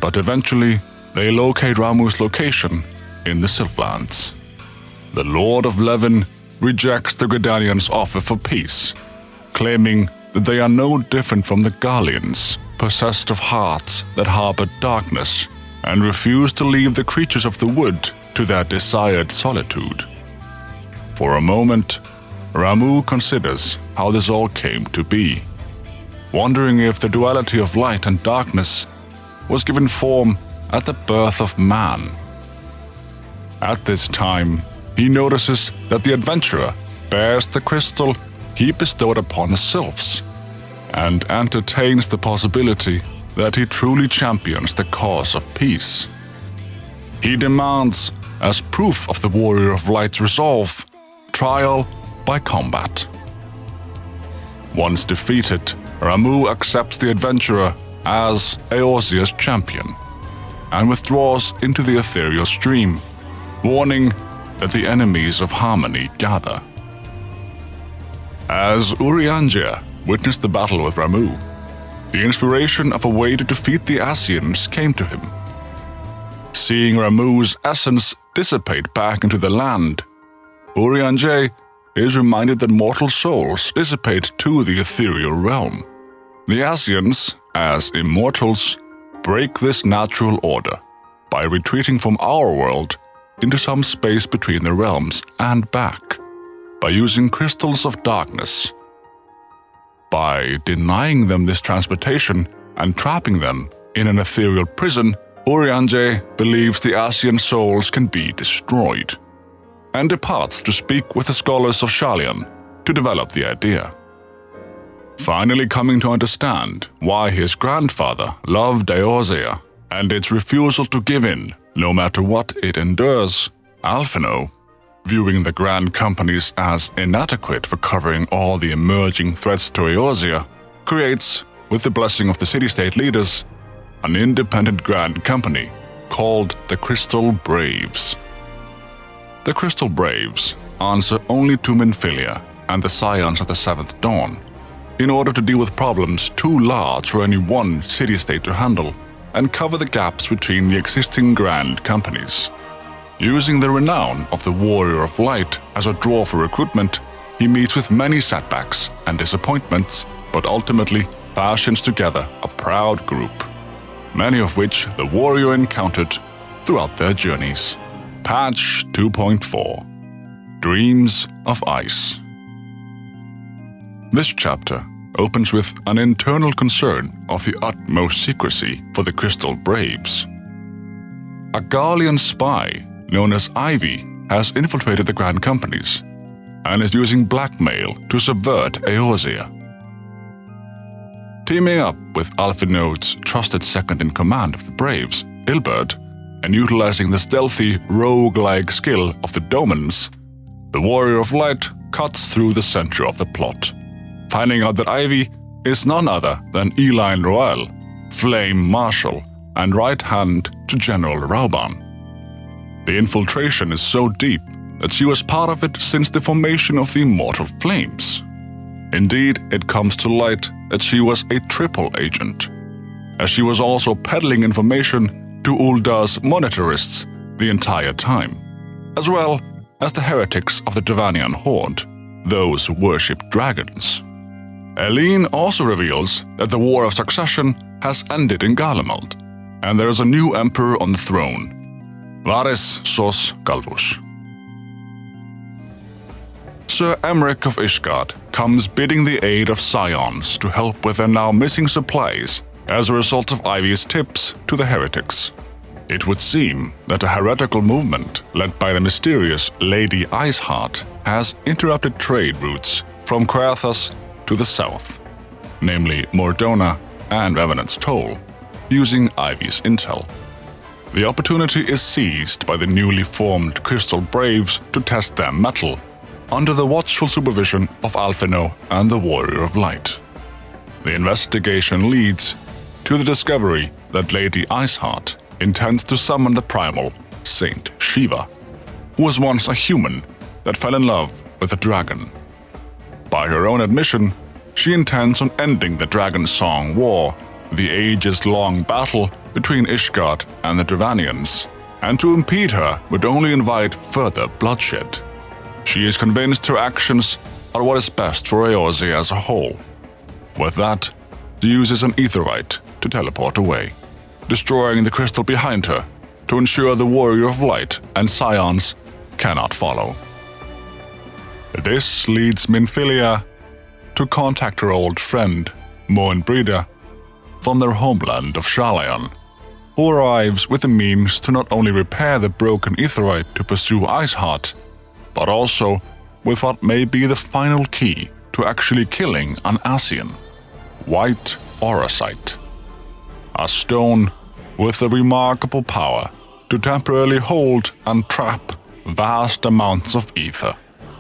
But eventually, they locate Ramuh's location in the Sylphlands. The Lord of Levin rejects the Gridanians' offer for peace, claiming that they are no different from the Garleans, possessed of hearts that harbor darkness, and refuse to leave the creatures of the wood to their desired solitude. For a moment, Ramuh considers how this all came to be, wondering if the duality of light and darkness was given form at the birth of man. At this time, he notices that the adventurer bears the crystal he bestowed upon the Sylphs, and entertains the possibility that he truly champions the cause of peace. He demands, as proof of the Warrior of Light's resolve, trial by combat. Once defeated, Ramuh accepts the adventurer as Eorzea's champion and withdraws into the ethereal stream, warning that the enemies of harmony gather. As Urianger witnessed the battle with Ramuh, the inspiration of a way to defeat the Ascians came to him. Seeing Ramuh's essence dissipate back into the land, Urianger is reminded that mortal souls dissipate to the ethereal realm. The Ascians, as immortals, break this natural order by retreating from our world into some space between the realms and back, by using crystals of darkness. By denying them this transportation and trapping them in an ethereal prison, Urianger believes the Ascian souls can be destroyed, and departs to speak with the scholars of Shalyan to develop the idea. Finally coming to understand why his grandfather loved Eorzea and its refusal to give in no matter what it endures, Alphinaud, viewing the Grand Companies as inadequate for covering all the emerging threats to Eorzea, creates, with the blessing of the city-state leaders, an independent Grand Company called the Crystal Braves. The Crystal Braves answer only to Minfilia and the Scions of the Seventh Dawn, in order to deal with problems too large for any one city-state to handle and cover the gaps between the existing Grand Companies. Using the renown of the Warrior of Light as a draw for recruitment, he meets with many setbacks and disappointments, but ultimately fashions together a proud group, many of which the warrior encountered throughout their journeys. Patch 2.4 Dreams of Ice. This chapter opens with an internal concern of the utmost secrecy for the Crystal Braves. A Garlean spy known as Ivy has infiltrated the Grand Companies and is using blackmail to subvert Eorzea. Teaming up with Alphinaud's trusted second-in-command of the Braves, Ilbert, and utilizing the stealthy, rogue-like skill of the Domans, the Warrior of Light cuts through the center of the plot, finding out that Ivy is none other than Elaine Roel, Flame Marshal and right hand to General Rauban. The infiltration is so deep that she was part of it since the formation of the Immortal Flames. Indeed, it comes to light that she was a triple agent, as she was also peddling information to Uldar's monetarists the entire time, as well as the heretics of the Dravanian Horde, those who worship dragons. Eileen also reveals that the War of Succession has ended in Garlemald, and there is a new emperor on the throne, Varys Sos Galvus. Sir Emeric of Ishgard comes bidding the aid of Scions to help with their now missing supplies as a result of Ivy's tips to the heretics. It would seem that a heretical movement led by the mysterious Lady Iceheart has interrupted trade routes from Coerthas to the south, namely Mordona and Revenant's Toll, using Ivy's intel. The opportunity is seized by the newly formed Crystal Braves to test their mettle, under the watchful supervision of Alphinaud and the Warrior of Light. The investigation leads to the discovery that Lady Iceheart intends to summon the primal Saint Shiva, who was once a human that fell in love with a dragon. By her own admission, she intends on ending the Dragon Song War, the ages-long battle between Ishgard and the Dravanians, and to impede her would only invite further bloodshed. She is convinced her actions are what is best for Eorzea as a whole. With that, she uses an aetheryte to teleport away, destroying the crystal behind her to ensure the Warrior of Light and Scions cannot follow. This leads Minfilia to contact her old friend, Moenbrida, from their homeland of Shalyan, who arrives with the means to not only repair the broken aetheryte to pursue Iceheart, but also with what may be the final key to actually killing an Ascian, White Auracite, a stone with the remarkable power to temporarily hold and trap vast amounts of ether.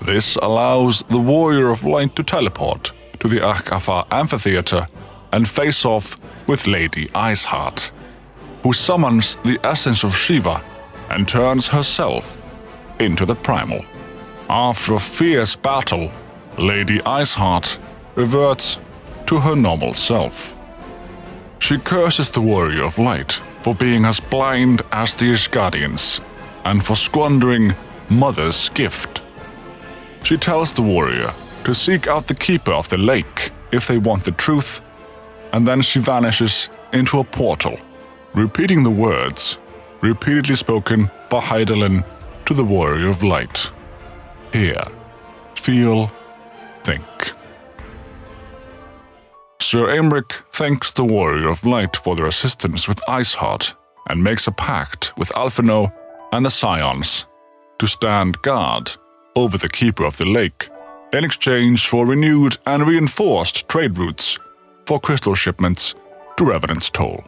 This allows the Warrior of Light to teleport to the Akafar amphitheater and face off with Lady Iceheart, who summons the essence of Shiva and turns herself into the primal. After a fierce battle, Lady Iceheart reverts to her normal self. She curses the Warrior of Light for being as blind as the Asgardians and for squandering Mother's gift. She tells the warrior to seek out the Keeper of the Lake if they want the truth, and then she vanishes into a portal, repeating the words repeatedly spoken by Hydaelyn to the Warrior of Light. Hear, feel, think. Sir Aymeric thanks the Warrior of Light for their assistance with Iceheart and makes a pact with Alphinaud and the Scions to stand guard over the Keeper of the Lake in exchange for renewed and reinforced trade routes for crystal shipments to Revenant's Toll.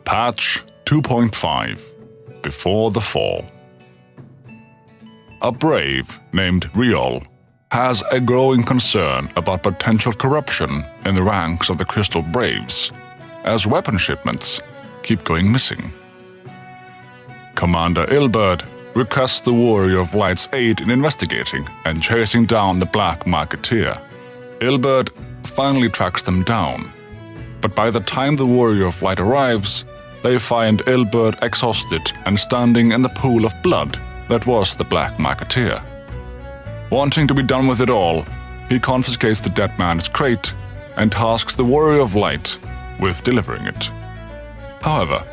Patch 2.5 Before the Fall. A brave named Riol has a growing concern about potential corruption in the ranks of the Crystal Braves, as weapon shipments keep going missing. Commander Ilberd requests the Warrior of Light's aid in investigating and chasing down the Black Marketeer. Ilberd finally tracks them down, but by the time the Warrior of Light arrives, they find Ilberd exhausted and standing in the pool of blood that was the Black Marketeer. Wanting to be done with it all, he confiscates the dead man's crate and tasks the Warrior of Light with delivering it. However,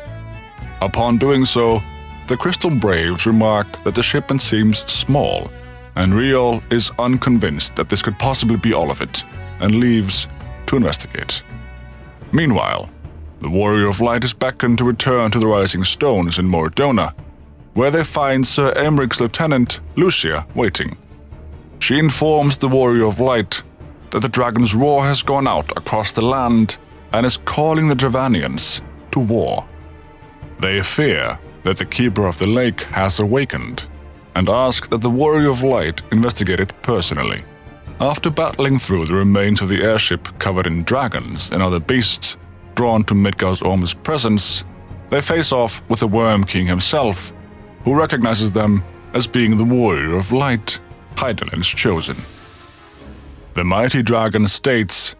upon doing so, the Crystal Braves remark that the shipment seems small, and Riol is unconvinced that this could possibly be all of it, and leaves to investigate. Meanwhile, the Warrior of Light is beckoned to return to the Rising Stones in Mor Dhona, where they find Sir Aymeric's lieutenant, Lucia, waiting. She informs the Warrior of Light that the dragon's roar has gone out across the land and is calling the Dravanians to war. They fear that the Keeper of the Lake has awakened and ask that the Warrior of Light investigate it personally. After battling through the remains of the airship covered in dragons and other beasts drawn to Midgardsorm's presence, they face off with the Worm King himself, who recognizes them as being the Warrior of Light, Hydaelyn's chosen. The mighty dragon states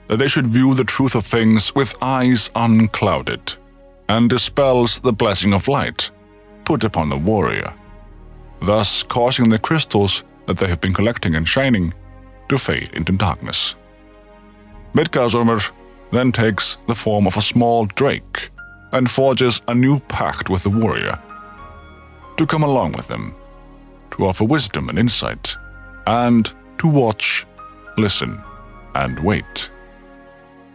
that they should view the truth of things with eyes unclouded, and dispels the blessing of light put upon the warrior, thus causing the crystals that they have been collecting and shining to fade into darkness. Midgardsormr then takes the form of a small drake and forges a new pact with the warrior to come along with them, to offer wisdom and insight, and to watch, listen, and wait.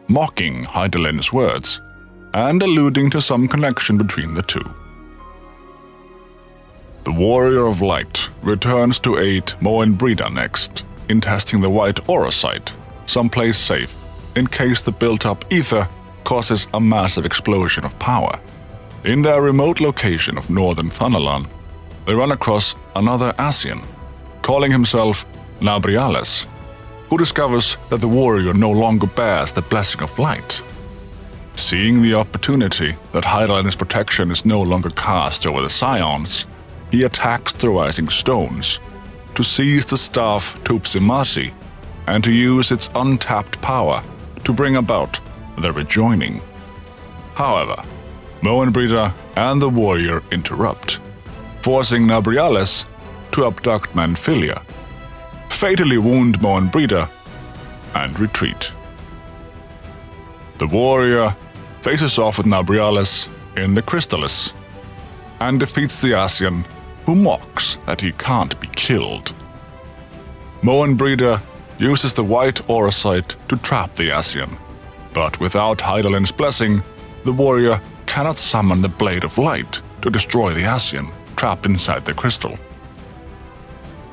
Mocking Hydaelyn's words and alluding to some connection between the two. The Warrior of Light returns to aid Moen Brida next in testing the white aura site, someplace safe, in case the built-up ether causes a massive explosion of power. In their remote location of northern Thanalan, they run across another Ascian, calling himself Nabriales, who discovers that the warrior no longer bears the blessing of light. Seeing the opportunity that Hydaelyn's protection is no longer cast over the Scions, he attacks the Rising Stones to seize the staff Tupsimati and to use its untapped power to bring about their rejoining. However, Moen Brida and the warrior interrupt, forcing Nabriales to abduct Manfilia, fatally wound Moen Brida, and retreat. The warrior faces off with Nabriales in the Crystallis and defeats the Ascian, who mocks that he can't be killed. Moen Brida uses the white aura site to trap the Ascian, but without Hydaelyn's blessing, the warrior cannot summon the Blade of Light to destroy the Ascian trapped inside the crystal.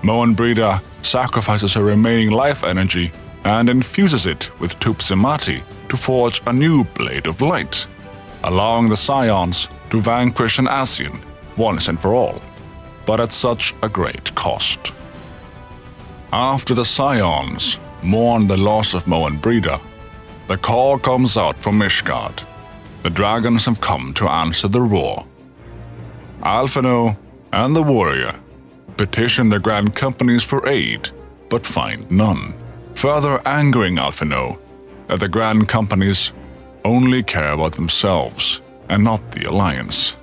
Moen Brida sacrifices her remaining life energy and infuses it with Tupsimati to forge a new Blade of Light, allowing the Scions to vanquish an Ascian once and for all, but at such a great cost. After the Scions mourn the loss of Mo and Brida, the call comes out from Ishgard. The dragons have come to answer the roar. Alphinaud and the warrior petition the Grand Companies for aid, but find none, further angering Alphinaud that the Grand Companies only care about themselves and not the Alliance.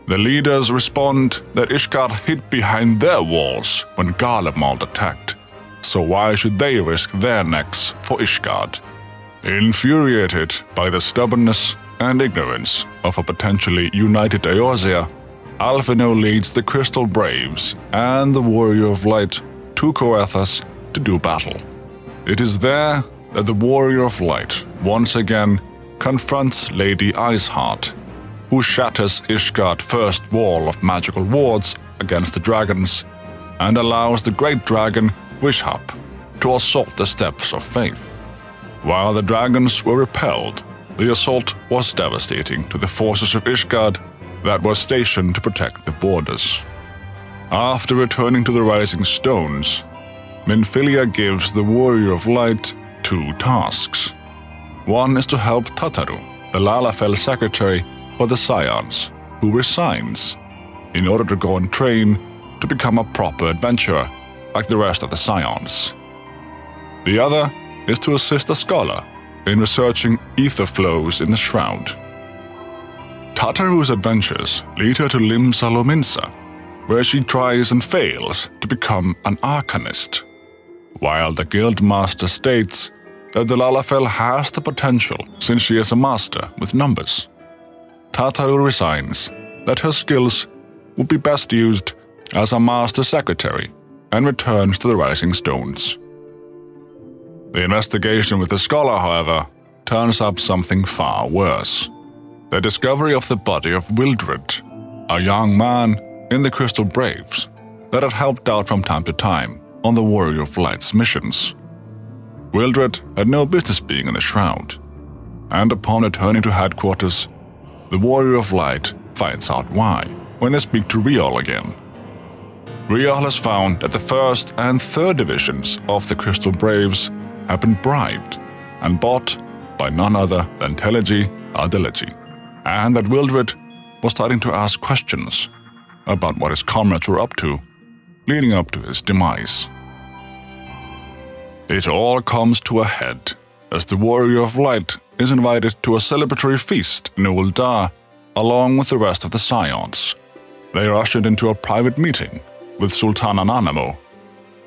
The leaders respond that Ishgard hid behind their walls when Garlemald attacked, so why should they risk their necks for Ishgard? Infuriated by the stubbornness and ignorance of a potentially united Eorzea, Alphinaud leads the Crystal Braves and the Warrior of Light to Coerthas to do battle. It is there that the Warrior of Light once again confronts Lady Iceheart, who shatters Ishgard's first wall of magical wards against the dragons and allows the great dragon Wishap to assault the Steps of Faith. While the dragons were repelled, the assault was devastating to the forces of Ishgard that were stationed to protect the borders. After returning to the Rising Stones, Minfilia gives the Warrior of Light 2 tasks. One is to help Tataru, the Lalafell secretary for the Scions, who resigns in order to go and train to become a proper adventurer like the rest of the Scions. The other is to assist a scholar in researching ether flows in the Shroud. Tataru's adventures lead her to Limsa Lominsa, where she tries and fails to become an Arcanist, while the Guildmaster states that the Lalafell has the potential since she is a master with numbers. Tataru resigns that her skills would be best used as a master secretary and returns to the Rising Stones. The investigation with the scholar, however, turns up something far worse. The discovery of the body of Wildred, a young man in the Crystal Braves that had helped out from time to time on the Warrior of Light's missions. Wildred had no business being in the Shroud, and upon returning to headquarters, the Warrior of Light finds out why when they speak to Riol again. Riol has found that the 1st and 3rd divisions of the Crystal Braves have been bribed and bought by none other than Teleji Ardeleji, and that Wildred was starting to ask questions about what his comrades were up to, leading up to his demise. It all comes to a head as the Warrior of Light is invited to a celebratory feast in Ul'dah along with the rest of the Scions. They are ushered into a private meeting with Sultana Nanamo,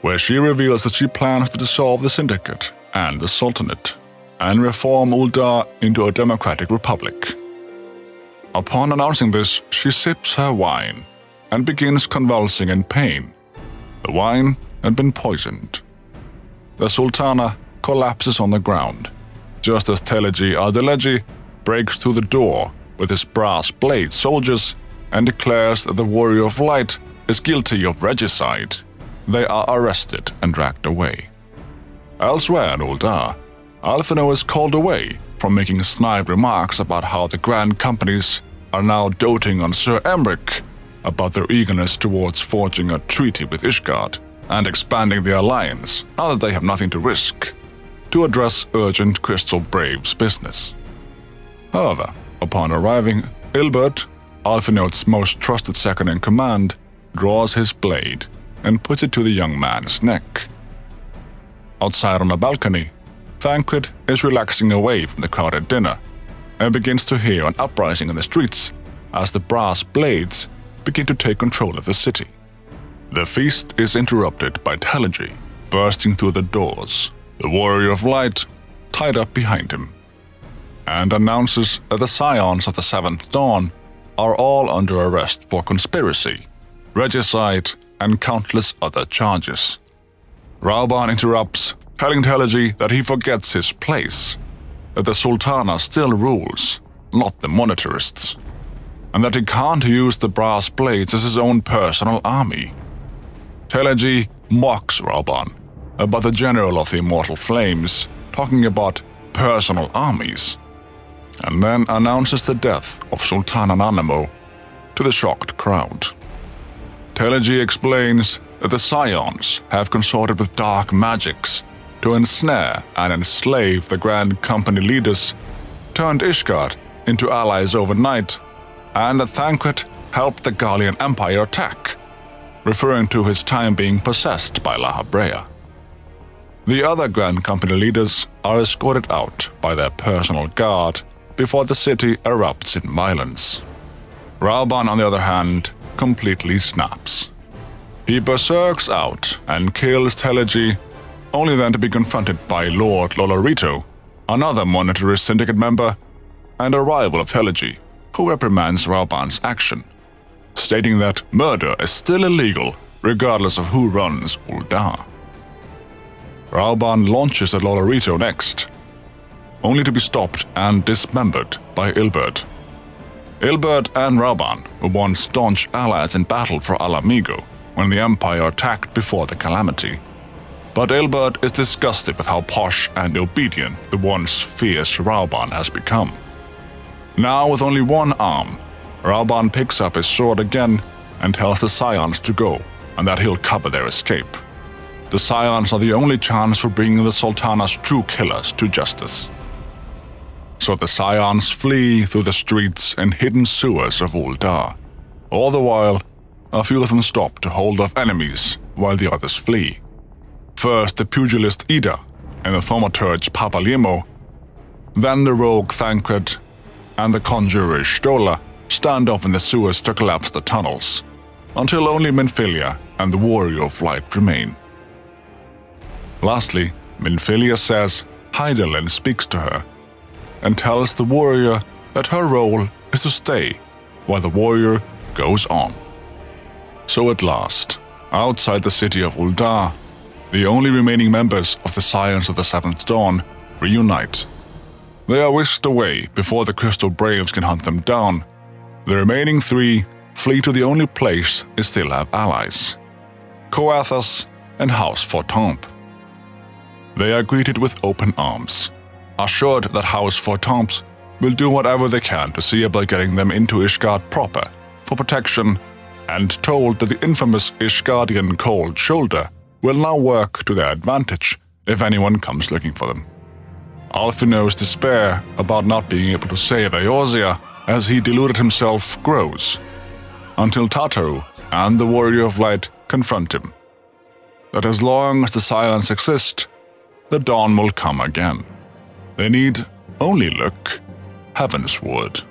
where she reveals that she plans to dissolve the Syndicate and the Sultanate and reform Ul'dah into a democratic republic. Upon announcing this, she sips her wine and begins convulsing in pain. The wine had been poisoned. The Sultana collapses on the ground, just as Teleji Ardeleji breaks through the door with his brass blade soldiers and declares that the Warrior of Light is guilty of regicide. They are arrested and dragged away. Elsewhere in Ul'dah, Alphinaud is called away from making snide remarks about how the Grand Companies are now doting on Sir Emric about their eagerness towards forging a treaty with Ishgard and expanding the alliance now that they have nothing to risk, to address urgent Crystal Braves business. However, upon arriving, Ilbert, Alphinaud's most trusted second-in-command, draws his blade and puts it to the young man's neck. Outside on a balcony, Thancred is relaxing away from the crowded dinner and begins to hear an uprising in the streets as the brass blades begin to take control of the city. The feast is interrupted by Teleji bursting through the doors, the Warrior of Light tied up behind him, and announces that the Scions of the Seventh Dawn are all under arrest for conspiracy, regicide, and countless other charges. Rauban interrupts, telling Teleji that he forgets his place, that the Sultana still rules, not the monetarists, and that he can't use the brass blades as his own personal army. Teleji mocks Rauban about the general of the Immortal Flames talking about personal armies, and then announces the death of Sultana Nanamo to the shocked crowd. Teleji explains that the Scions have consorted with dark magics to ensnare and enslave the Grand Company leaders, turned Ishgard into allies overnight, and that Thancred helped the Garlean Empire attack, referring to his time being possessed by Lahabrea. The other Grand Company leaders are escorted out by their personal guard before the city erupts in violence. Rauban, on the other hand, completely snaps. He berserks out and kills Telegy, only then to be confronted by Lord Lolorito, another Monetarist Syndicate member, and a rival of Telegy, who reprimands Rauban's action, stating that murder is still illegal regardless of who runs Ul'dah. Rauban launches at Lolorito next, only to be stopped and dismembered by Ilberd. Ilberd and Rauban were once staunch allies in battle for Ala Mhigo when the Empire attacked before the Calamity. But Ilberd is disgusted with how posh and obedient the once fierce Rauban has become. Now with only one arm, Rauban picks up his sword again and tells the Scions to go and that he'll cover their escape. The Scions are the only chance for bringing the Sultana's true killers to justice. So the Scions flee through the streets and hidden sewers of Ul'dah. All the while, a few of them stop to hold off enemies while the others flee. First the pugilist Ida and the thaumaturge Papalimo, then the rogue Thancred and the conjurer Stola stand off in the sewers to collapse the tunnels, until only Minfilia and the Warrior of Light remain. Lastly, Minfilia says Hydaelyn speaks to her and tells the warrior that her role is to stay while the warrior goes on. So at last, outside the city of Ul'dah, the only remaining members of the Scions of the Seventh Dawn reunite. They are whisked away before the Crystal Braves can hunt them down. The remaining three flee to the only place they still have allies, Coathas and House Fortemps. They are greeted with open arms, assured that House Fortemps will do whatever they can to see about getting them into Ishgard proper for protection, and told that the infamous Ishgardian Cold Shoulder will now work to their advantage if anyone comes looking for them. Alphino's despair about not being able to save Eorzea as he deluded himself grows, until Tataru and the Warrior of Light confront him. That as long as the Scions exist, the dawn will come again. They need only look heavensward.